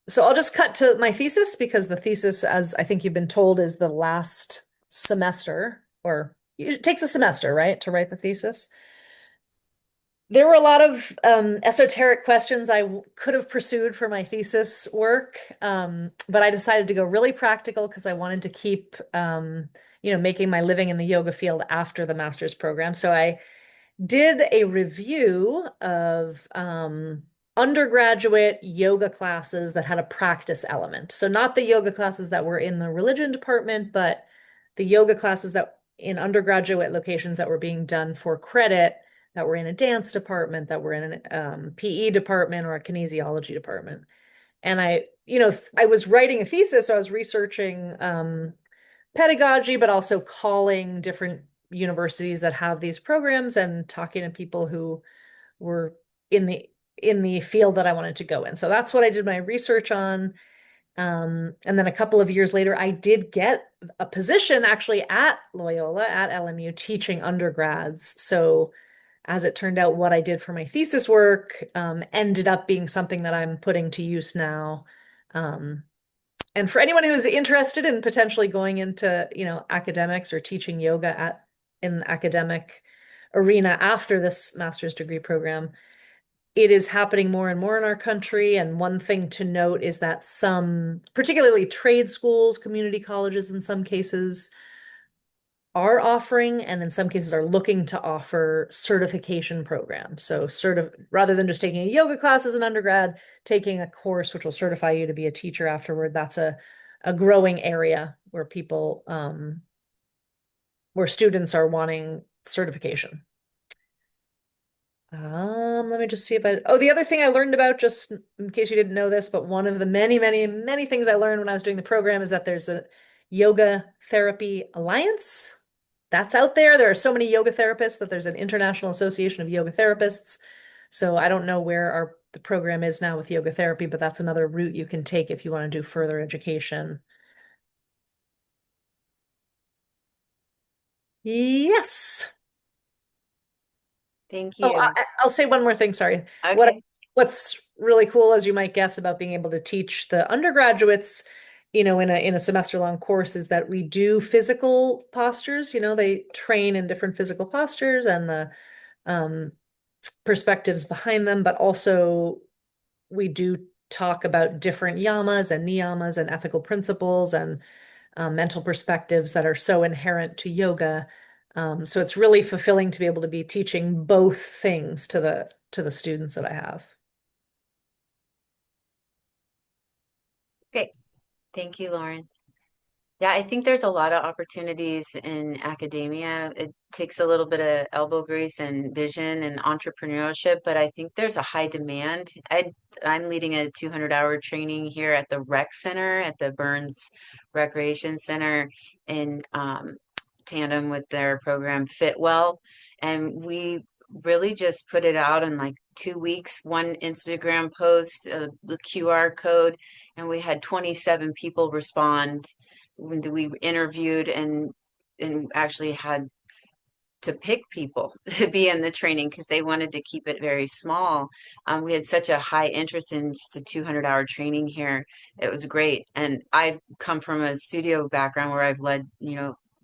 so I'll just cut to my thesis because the thesis, as I think you've been told, is the last semester, or it takes a semester, right, to write the thesis. There were a lot of esoteric questions could have pursued for my thesis work, but I decided to go really practical because I wanted to keep, making my living in the yoga field after the master's program. So I did a review of undergraduate yoga classes that had a practice element. So not the yoga classes that were in the religion department, but the yoga classes that in undergraduate locations that were being done for credit, that were in a dance department, that were in an PE department or a kinesiology department. And I was writing a thesis, so I was researching pedagogy, but also calling different universities that have these programs and talking to people who were in the field that I wanted to go in. So that's what I did my research on. And then a couple of years later, I did get a position actually at Loyola, at LMU, teaching undergrads. So as it turned out, what I did for my thesis work ended up being something that I'm putting to use now. And for anyone who's interested in potentially going into, academics or teaching yoga in the academic arena after this master's degree program, it is happening more and more in our country. And one thing to note is that some, particularly trade schools, community colleges in some cases, are offering and in some cases are looking to offer certification programs. So rather than just taking a yoga class as an undergrad, taking a course which will certify you to be a teacher afterward, that's a growing area where where students are wanting certification. Let me just see if the other thing I learned about, just in case you didn't know this, but one of the many, many, many things I learned when I was doing the program is that there's a Yoga Therapy Alliance that's out there. There are so many yoga therapists that there's an International Association of Yoga Therapists. So I don't know where the program is now with yoga therapy, but that's another route you can take if you want to do further education. Yes. Thank Oh, you. I'll say one more thing. Sorry. Okay. What's really cool, as you might guess, about being able to teach the undergraduates, in a semester-long course, is that we do physical postures. They train in different physical postures and the um, perspectives behind them, but also we do talk about different yamas and niyamas and ethical principles and mental perspectives that are so inherent to yoga. So it's really fulfilling to be able to be teaching both things to the students that I have. Great. Thank you, Lauren. Yeah, I think there's a lot of opportunities in academia. It takes a little bit of elbow grease and vision and entrepreneurship, but I think there's a high demand. I'm leading a 200-hour training here at the rec center at the Burns Recreation Center in tandem with their program Fitwell, and we really just put it out in like 2 weeks, one Instagram post, the QR code, and we had 27 people respond when we interviewed and actually had to pick people to be in the training because they wanted to keep it very small. We had such a high interest in just a 200-hour training here. It was great. And I come from a studio background where I've led,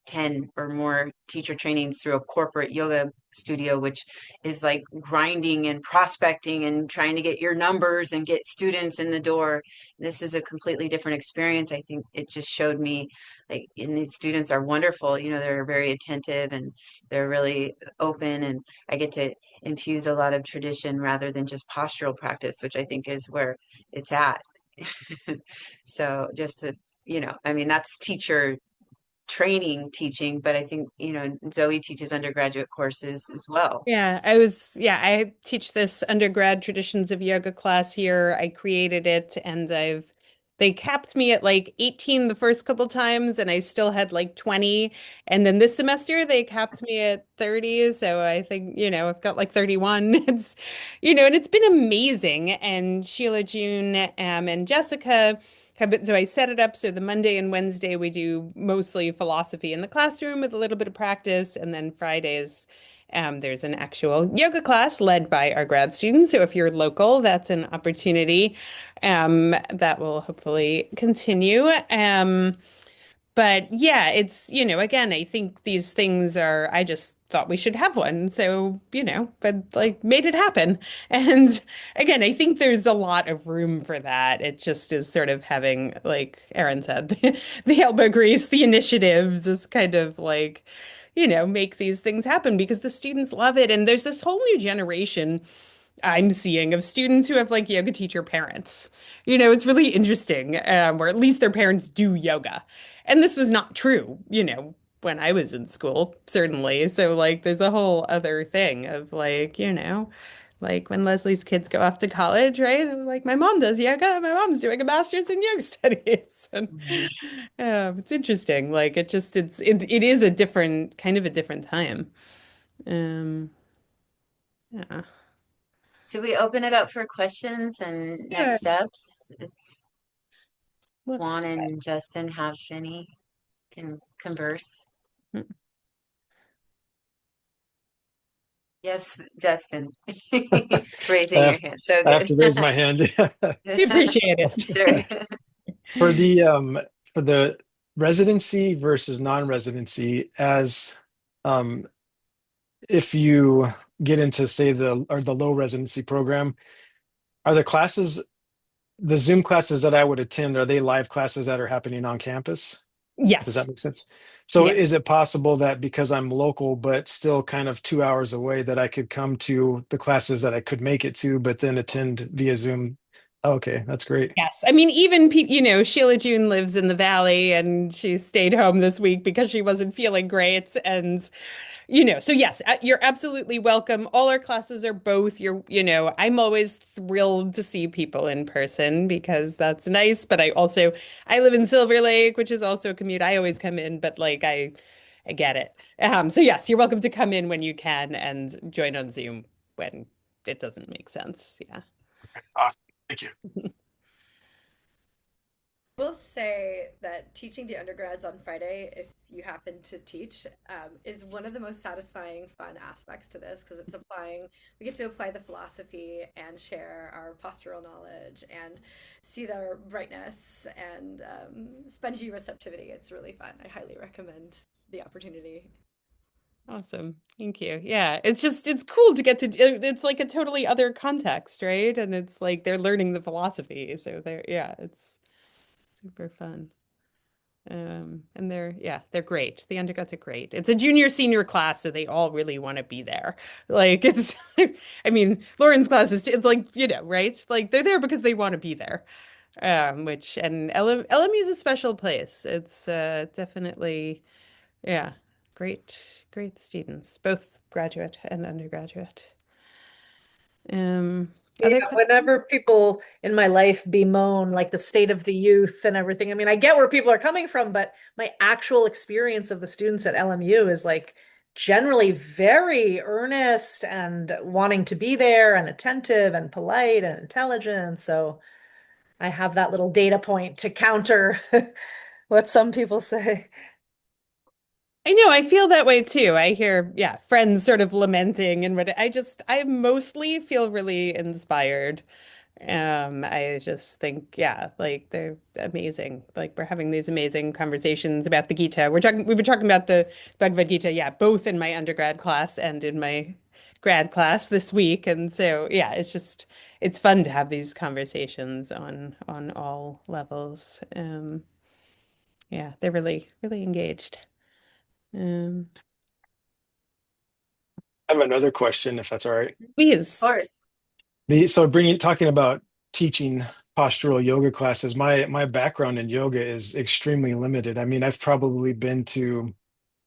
10 or more teacher trainings through a corporate yoga studio, which is like grinding and prospecting and trying to get your numbers and get students in the door. This is a completely different experience. I think it just showed me like, and these students are wonderful. They're very attentive and they're really open, and I get to infuse a lot of tradition rather than just postural practice, which I think is where it's at. So just to, I mean, that's teacher training teaching, but I think, Zoe teaches undergraduate courses as well. Yeah, I teach this undergrad traditions of yoga class here. I created it and they capped me at like 18 the first couple times and I still had like 20. And then this semester they capped me at 30. So I think, I've got like 31. And it's been amazing. And Sheila June, and Jessica have been, so I set it up so the Monday and Wednesday we do mostly philosophy in the classroom with a little bit of practice. And then Fridays, there's an actual yoga class led by our grad students. So if you're local, that's an opportunity that will hopefully continue. But yeah, again, I think these things are, I just thought we should have one. So, but like made it happen. And again, I think there's a lot of room for that. It just is sort of having, like Erin said, the elbow grease, the initiatives, this kind of like, make these things happen because the students love it. And there's this whole new generation I'm seeing of students who have like yoga teacher parents. It's really interesting, or at least their parents do yoga. And this was not true, when I was in school, certainly. So like there's a whole other thing of like, like when Leslie's kids go off to college, right? Like my mom does yoga, my mom's doing a master's in yoga studies. And Mhm. it's interesting. Like it is a different kind of a different time. Um, yeah. Should we open it up for questions and next Yeah. steps? If Let's Juan and Justin have any, can converse. Yes, Justin, I raising your have, hand. So I have good. to raise my hand. We appreciate Sure. it. For the residency versus non-residency, as um if you get into say the low residency program, are the Zoom classes that I would attend, are they live classes that are happening on campus? Does Yes. that make sense? So Yeah. is it possible that because I'm local but still kind of 2 hours away that I could come to the classes that I could make it to, but then attend via Zoom? Okay, that's great. Yes. I mean, even Sheila June lives in the Valley and she stayed home this week because she wasn't feeling great. And, so yes, you're absolutely welcome. All our classes are both. I'm always thrilled to see people in person because that's nice. But I live in Silver Lake, which is also a commute. I always come in, but like, I get it. So yes, you're welcome to come in when you can and join on Zoom when it doesn't make sense. Yeah. Awesome. Thank you. Will say that teaching the undergrads on Friday, if you happen to teach, is one of the most satisfying, fun aspects to this because we get to apply the philosophy and share our postural knowledge and see their brightness and spongy receptivity. It's really fun. I highly recommend the opportunity. Awesome. Thank you. Yeah, it's cool to get to it's like a totally other context, right? And it's like they're learning the philosophy. So yeah, it's super fun. And they're great. The undergrads are great. It's a junior senior class, so they all really want to be there. Like I mean, Lauren's class it's like, right? Like they're there because they want to be there. which and LMU is a special place. It's definitely, yeah, great students, both graduate and undergraduate. Um, Yeah, other questions? whenever people in my life bemoan like the state of the youth and everything, I mean, I get where people are coming from, but my actual experience of the students at LMU is like generally very earnest and wanting to be there and attentive and polite and intelligent. So I have that little data point to counter what some people say. I know, I feel that way too. I hear, yeah, friends sort of lamenting and what I mostly feel really inspired. I just think, yeah, like they're amazing. Like we're having these amazing conversations about the Gita. We've been talking about the Bhagavad Gita, yeah, both in my undergrad class and in my grad class this week. And so, yeah, it's fun to have these conversations on all levels. Yeah, they're really engaged. Um, I have another question, if that's all right. Of Please. course. So talking about teaching postural yoga classes, my background in yoga is extremely limited. I mean, I've probably been to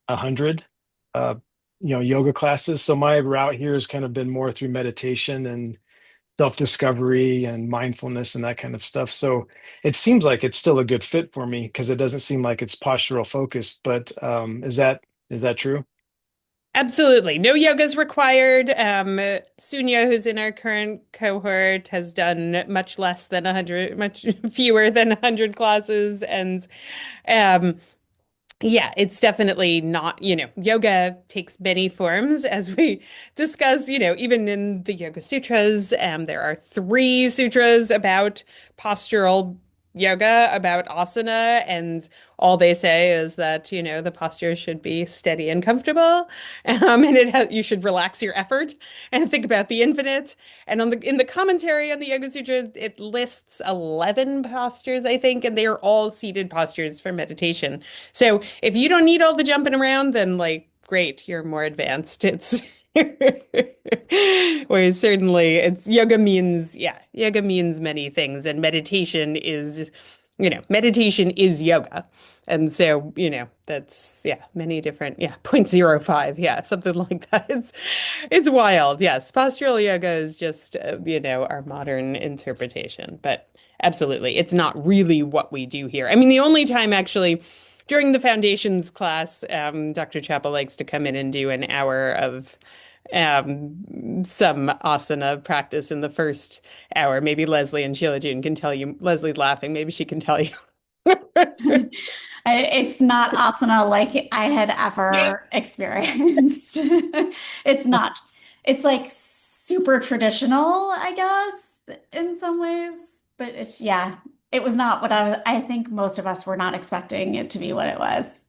100 uh yoga classes. So my route here has kind of been more through meditation and self-discovery and mindfulness and that kind of stuff. So it seems like it's still a good fit for me because it doesn't seem like it's postural focused. But is that true? Absolutely. No yoga is required. Sunya, who's in our current cohort, has done much less than 100, much fewer than 100 classes. And um, yeah, it's definitely not, yoga takes many forms as we discuss, even in the Yoga Sutras. There are three sutras about postural yoga, about asana, and all they say is that, the posture should be steady and comfortable. And you should relax your effort and think about the infinite. And in the commentary on the Yoga Sutra, it lists 11 postures, I think, and they are all seated postures for meditation. So if you don't need all the jumping around, then like great, you're more advanced. It's whereas certainly yoga means many things, and meditation is yoga. And so, that's many different, 0.05, something like that. It's wild. Yes, postural yoga is just our modern interpretation, but absolutely, it's not really what we do here. I mean, the only time actually during the foundations class, Dr. Chappell likes to come in and do an hour of some asana practice in the first hour. Maybe Leslie and Sheila June can tell you. Leslie's laughing. Maybe she can tell you. It's not asana like I had ever experienced. It's not. It's like super traditional, I guess, in some ways. But it was not what I think most of us were not expecting it to be what it was.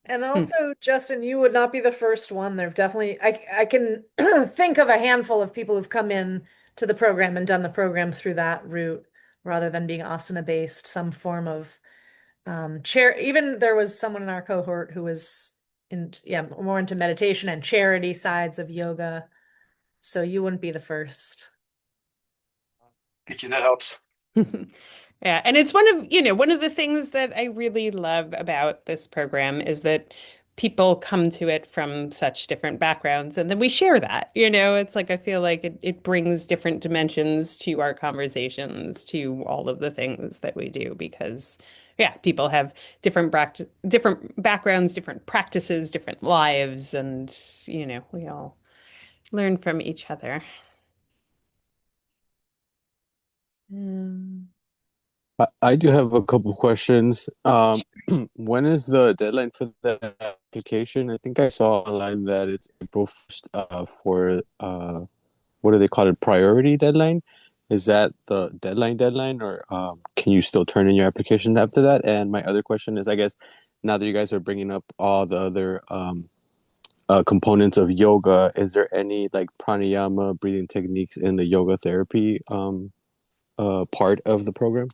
And also, Justin, you would not be the first one. There've definitely, I can think of a handful of people who've come in to the program and done the program through that route rather than being asana based, some form of chair. Even there was someone in our cohort who was more into meditation and charity sides of yoga. So you wouldn't be the first. Thank you. That helps. Yeah, and it's one of the things that I really love about this program is that people come to it from such different backgrounds, and then we share that. It's like I feel like it brings different dimensions to our conversations, to all of the things that we do, because people have different backgrounds, different practices, different lives, and we all learn from each other. Um, I do have a couple questions. When is the deadline for the application? I think I saw online that it's April 1st for what do they call it? Priority deadline? Is that the deadline, or can you still turn in your application after that? And my other question is, I guess, now that you guys are bringing up all the other components of yoga, is there any like pranayama breathing techniques in the yoga therapy part of the program?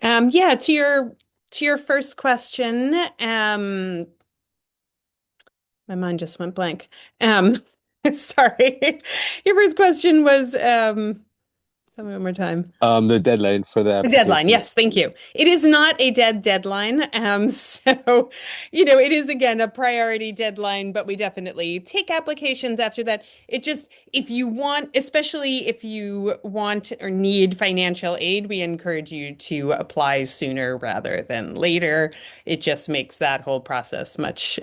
Yeah, to your first question, my mind just went blank. Sorry. Your first question was Tell me one more time. The deadline for the The deadline, application. yes, thank you. It is not a dead deadline. So, it is again a priority deadline, but we definitely take applications after that. It just, if you want, especially if you want or need financial aid, we encourage you to apply sooner rather than later. It just makes that whole process much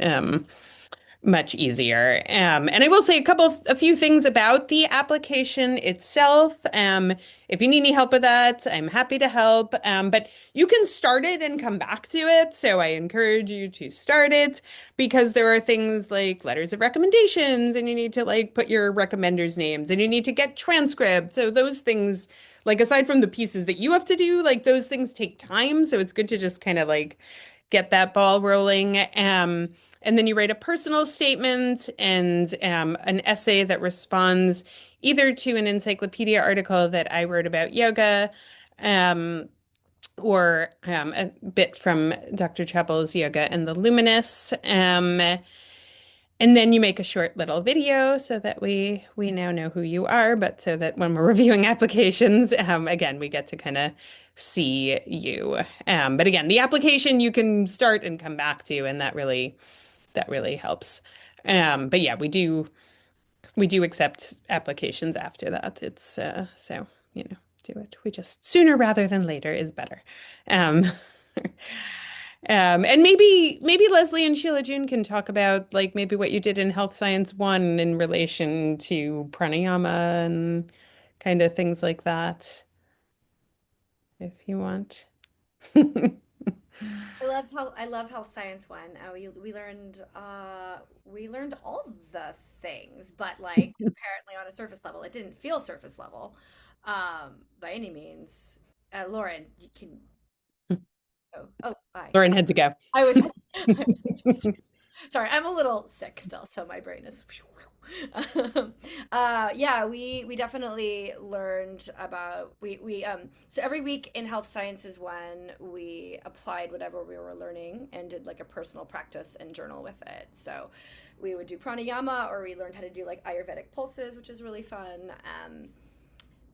easier. And I will say a few things about the application itself. If you need any help with that, I'm happy to help. But you can start it and come back to it. So I encourage you to start it because there are things like letters of recommendations, and you need to like put your recommenders' names, and you need to get transcripts. So those things, like aside from the pieces that you have to do, like those things take time. So it's good to just kind of like get that ball rolling. And then you write a personal statement and an essay that responds either to an encyclopedia article that I wrote about yoga, um, or a bit from Dr. Chappell's Yoga and the Luminous. And then you make a short little video so that we now know who you are, but so that when we're reviewing applications, again, we get to kind of see you. But again, the application you can start and come back to, and that really helps. But yeah, we do accept applications after that. It's so do it. We just sooner rather than later is better. Um, and maybe Leslie and Sheila June can talk about like maybe what you did in Health Science 1 in relation to pranayama and kind of things like that, if you want. I love health science one. We learned all the things, but like apparently on a surface level, it didn't feel surface level, by any means. Lauren, you can. Oh, bye. Lauren had to go. I was, I was sorry. I'm a little sick still, so my brain is. Yeah, we definitely learned about we so every week in health sciences one we applied whatever we were learning and did like a personal practice and journal with it. So we would do pranayama or we learned how to do like Ayurvedic pulses, which is really fun.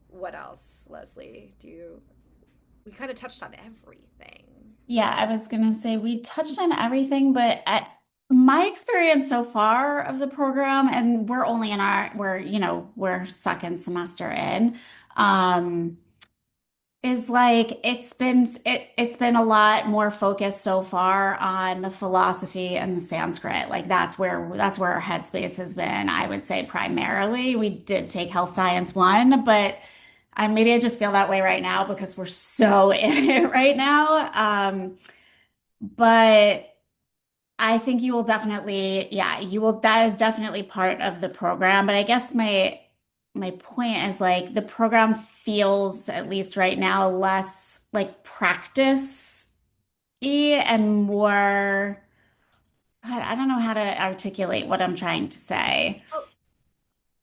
What else, Leslie? We kind of touched on everything. Yeah, I was gonna say we touched on everything, but my experience so far of the program, and we're only in we're second semester in, um, is like it's been a lot more focused so far on the philosophy and the Sanskrit. Like that's where our headspace has been. I would say primarily we did take health science one, but maybe I just feel that way right now because we're so in it right now. But I think you will definitely, yeah, you will, that is definitely part of the program. But I guess my point is like the program feels, at least right now, less like practice-y and more, God, I don't know how to articulate what I'm trying to say. Oh,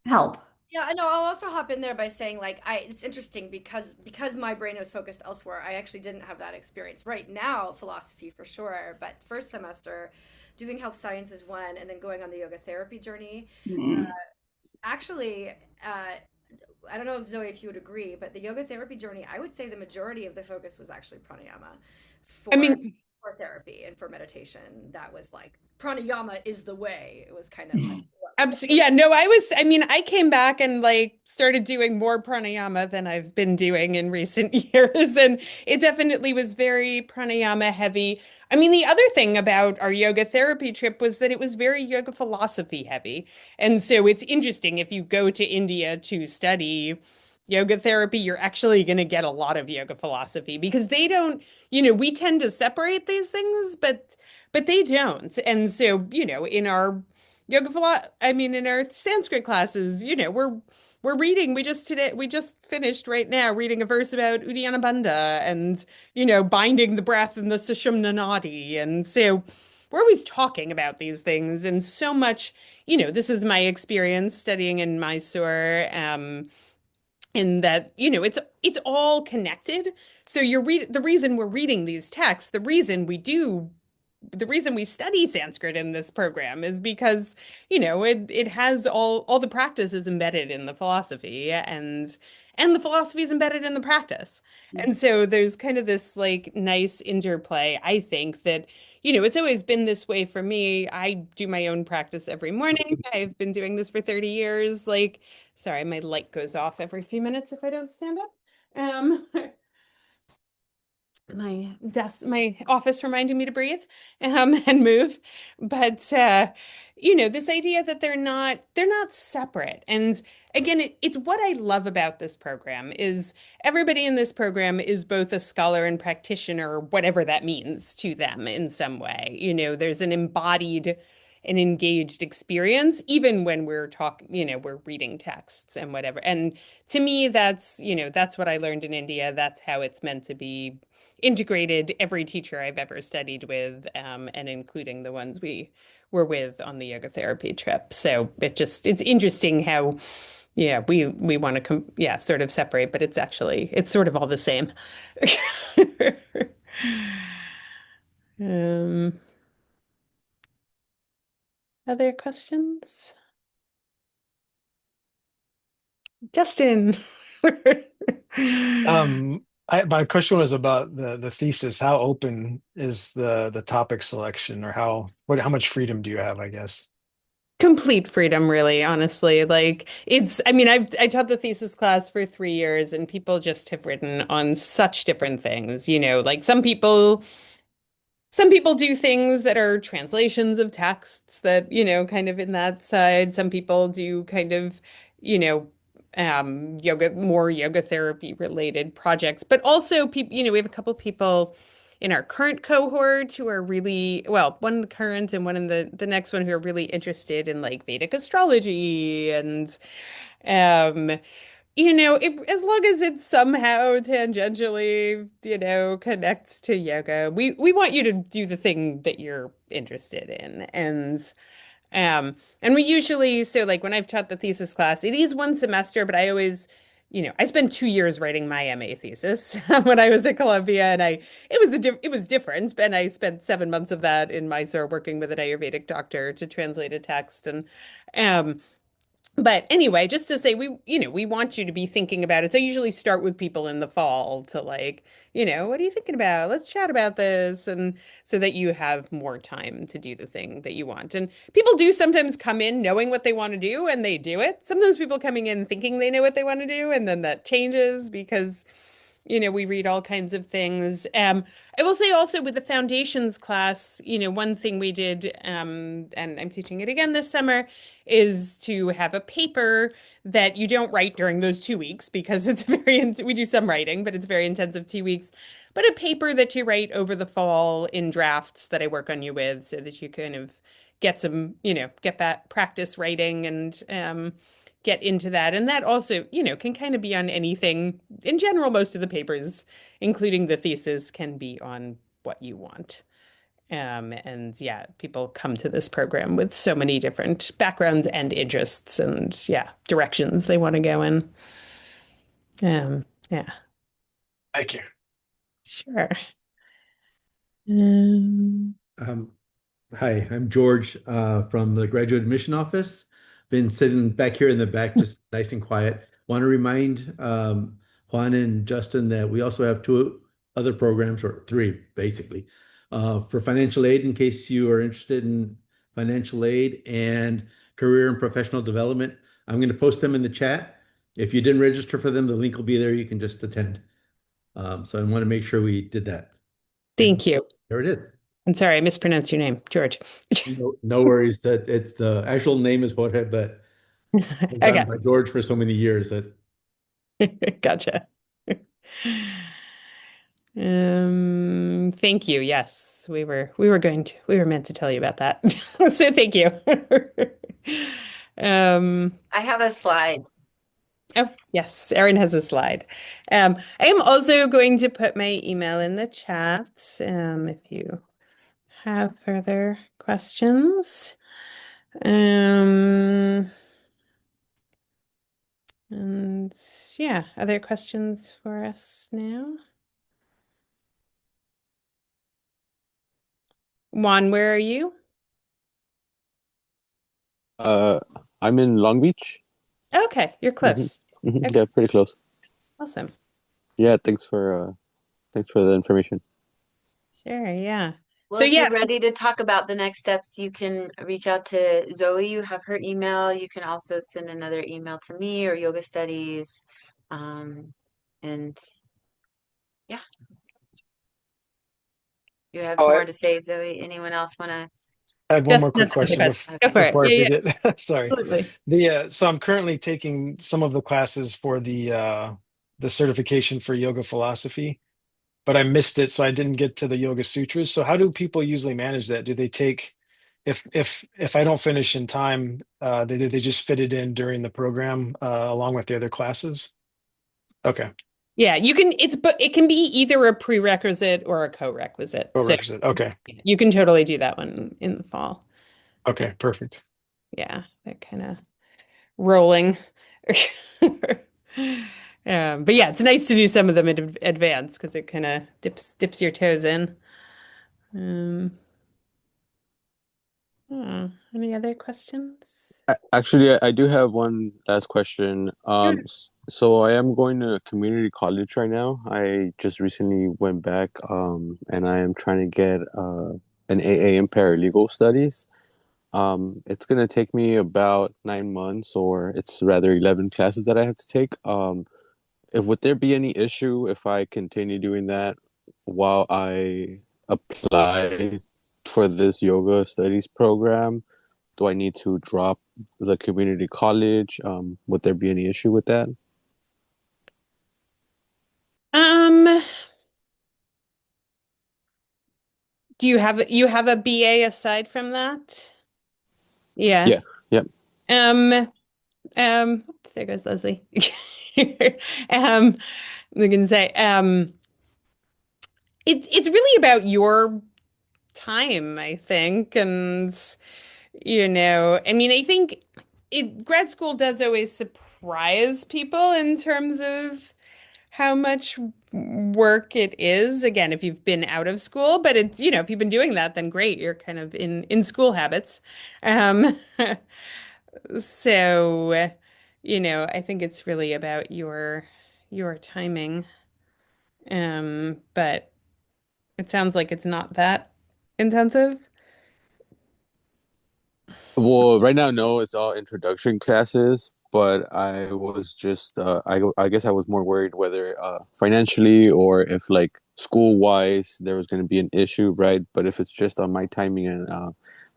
Help. yeah, I know. I'll also hop in there by saying like it's interesting because my brain was focused elsewhere. I actually didn't have that experience. Right now, philosophy for sure, but first semester doing health sciences one and then going on the yoga therapy journey. Mm. Actually, I don't know if Zoe, if you would agree, but the yoga therapy journey, I would say the majority of the focus was actually pranayama I for mean, for therapy and for meditation. That was like pranayama is the way. It was kind of like Yeah, no, I mean, I came back and like started doing more pranayama than I've been doing in recent years. And it definitely was very pranayama heavy. I mean, the other thing about our yoga therapy trip was that it was very yoga philosophy heavy. And so it's interesting if you go to India to study yoga therapy, you're actually going to get a lot of yoga philosophy because they don't, we tend to separate these things, but they don't. And so, in our I mean, in our Sanskrit classes, we're reading. We just finished right now reading a verse about Uddiyana Bandha and binding the breath in the Sushumna Nadi, and so we're always talking about these things. And so much, this was my experience studying in Mysore, in that it's all connected. So the reason we're reading these texts, the reason we do the reason we study Sanskrit in this program is because, it has all the practices embedded in the philosophy and the philosophy is embedded in the practice. And so there's kind of this like nice interplay. I think that, it's always been this way for me. I do my own practice every morning. I've been doing this for 30 years. Like, sorry, my light goes off every few minutes if I don't stand up. Um, my office reminding me to breathe and move. But this idea that they're not separate. And again, it's what I love about this program is everybody in this program is both a scholar and practitioner, whatever that means to them in some way. There's an embodied and engaged experience, even when we're talking, we're reading texts and whatever. And to me, that's what I learned in India. That's how it's meant to be integrated every teacher I've ever studied with, and including the ones we were with on the yoga therapy trip. So it's interesting how, yeah, we want to sort of separate, but it's sort of all the same. Um, Other questions? Justin. My question was about the thesis. How open is the topic selection, or how much freedom do you have, I guess? Complete freedom, really, honestly. Like I mean, I taught the thesis class for 3 years and people just have written on such different things, like some people do things that are translations of texts that, kind of in that side. Some people do kind of, you know, more yoga therapy related projects. But also people, we have a couple people in our current cohort who are really, well, one in the current and one in the next one who are really interested in like Vedic astrology and um as long as it somehow tangentially, connects to yoga, we want you to do the thing that you're interested in. And we usually, so like when I've taught the thesis class, it is one semester, but I always, I spent 2 years writing my MA thesis when I was at Columbia, and it was different, and I spent 7 months of that in Mysore working with an Ayurvedic doctor to translate a text, and um. But anyway, just to say, we want you to be thinking about it. So I usually start with people in the fall to like, what are you thinking about? Let's chat about this. And so that you have more time to do the thing that you want. And people do sometimes come in knowing what they want to do and they do it. Sometimes people coming in thinking they know what they want to do. And then that changes because we read all kinds of things. I will say also with the foundations class, one thing we did, and I'm teaching it again this summer, is to have a paper that you don't write during those 2 weeks because we do some writing, but it's very intensive 2 weeks. But a paper that you write over the fall in drafts that I work on you with so that you kind of get some, get that practice writing and get into that. And that also, can kind of be on anything. In general, most of the papers, including the thesis, can be on what you want. And yeah, people come to this program with so many different backgrounds and interests and yeah, directions they want to go in. Yeah, Thank you. sure. Um, Um, Hi, I'm George from the Graduate Admission Office. Been sitting back here in the back, just nice and quiet. Want to remind Juan and Justin that we also have two other programs, or three basically, for financial aid in case you are interested in financial aid and career and professional development. I'm going to post them in the chat. If you didn't register for them, the link will be there. You can just attend. So I want to make sure we did that. And thank you. there it is. I'm sorry, I mispronounced your name, George. No worries. That it's the actual name is Jorge, but I've gone Okay, by George for so many years that gotcha. Thank you. Yes, we were meant to tell you about that. So thank you. I have a slide. Oh, yes, Erin has a slide. I am also going to put my email in the chat, if you have further questions. And yeah, other questions for us now? Juan, where are you? Uh, I'm in Long Beach. Okay, you're Hmm. close. Okay, Yeah, pretty close. awesome. Yeah, thanks for the information. Sure, yeah. Well, So if yeah, you're ready to talk about the next steps, you can reach out to Zoe. You have her email. You can also send another email to me or Yoga Studies. Um, and yeah, you have Oh, more to say, Zoe. Anyone else want to? I had one just more quick that's another question question. Go for it. before I Yeah, yeah, forget. Sorry. absolutely. So I'm currently taking some of the classes for the certification for yoga philosophy, but I missed it, so I didn't get to the Yoga Sutras. So how do people usually manage that? Do they take if I don't finish in time, they just fit it in during the program along with the other classes? Okay, Yeah, you can but it can be either a prerequisite or a co-requisite. So prerequisite. Okay, you can totally do that one in the fall. okay, perfect. Yeah, they're kind of rolling. But yeah, it's nice to do some of them in advance because it kind of dips your toes in. Um, any other questions? Actually, I do have one last question. Sure. So I am going to community college right now. I just recently went back, and I am trying to get an AA in paralegal studies. It's gonna take me about 9 months, or it's rather 11 classes that I have to take. Would there be any issue if I continue doing that while I apply for this yoga studies program? Do I need to drop the community college? Would there be any issue with that? Um, do you have a BA aside from that? Yeah. Yeah, yep. Um, oops, there goes Leslie. Um, I can say, it's really about your time, I think, and I mean, I think grad school does always surprise people in terms of how much work it is. Again, if you've been out of school, but it's, if you've been doing that, then great. You're kind of in school habits. Um, so, I think it's really about your timing. But it sounds like it's not that intensive. Well, right now, no, it's all introduction classes, but I was just, I guess I was more worried whether financially or if like school wise there was going to be an issue, right? But if it's just on my timing and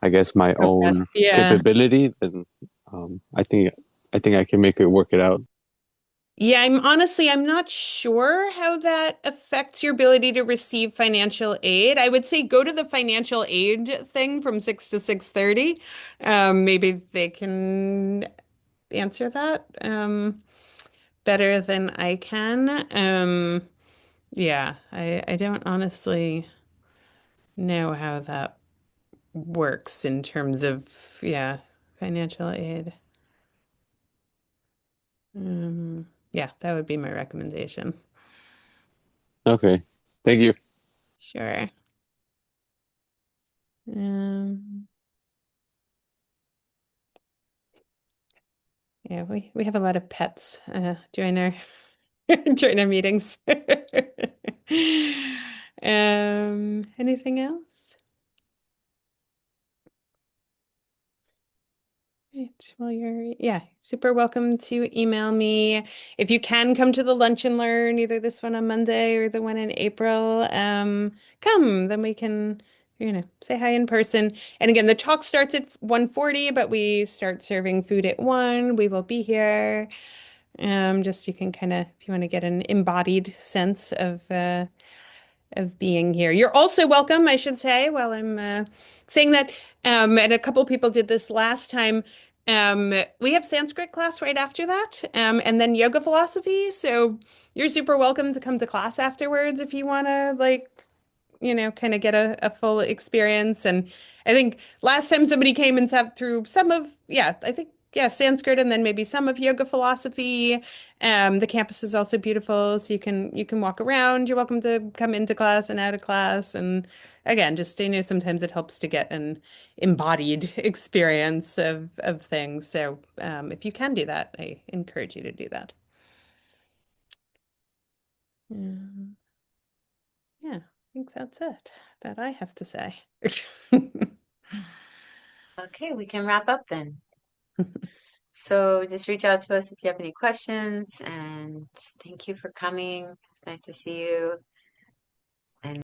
I guess my Okay. own Yeah. capability, then I think I can make it work it out. Yeah, I'm not sure how that affects your ability to receive financial aid. I would say go to the financial aid thing from 6 to 6:30. Maybe they can answer that better than I can. Yeah, I don't honestly know how that works in terms of, yeah, financial aid. Yeah, that would be my recommendation. Okay, thank you. Sure. Um, yeah, we have a lot of pets during our during our meetings. Anything else? Right. Well, yeah, super welcome to email me. If you can come to the Lunch and Learn, either this one on Monday or the one in April, come, then we can, say hi in person. And again, the talk starts at 1:40, but we start serving food at 1. We will be here. Just you can kind of, if you want to get an embodied sense of being here. You're also welcome, I should say, while I'm saying that. And a couple people did this last time. We have Sanskrit class right after that, and then yoga philosophy. So you're super welcome to come to class afterwards if you want to, like, kind of get a full experience. And I think last time somebody came and sat through some of, yeah, I think yeah, Sanskrit and then maybe some of yoga philosophy. The campus is also beautiful, so you can walk around. You're welcome to come into class and out of class. And again, just sometimes it helps to get an embodied experience of things. So if you can do that, I encourage you to do that. Yeah, I think that's it that I have to say. Okay, we can wrap up then. So just reach out to us if you have any questions, and thank you for coming. It's nice to see you.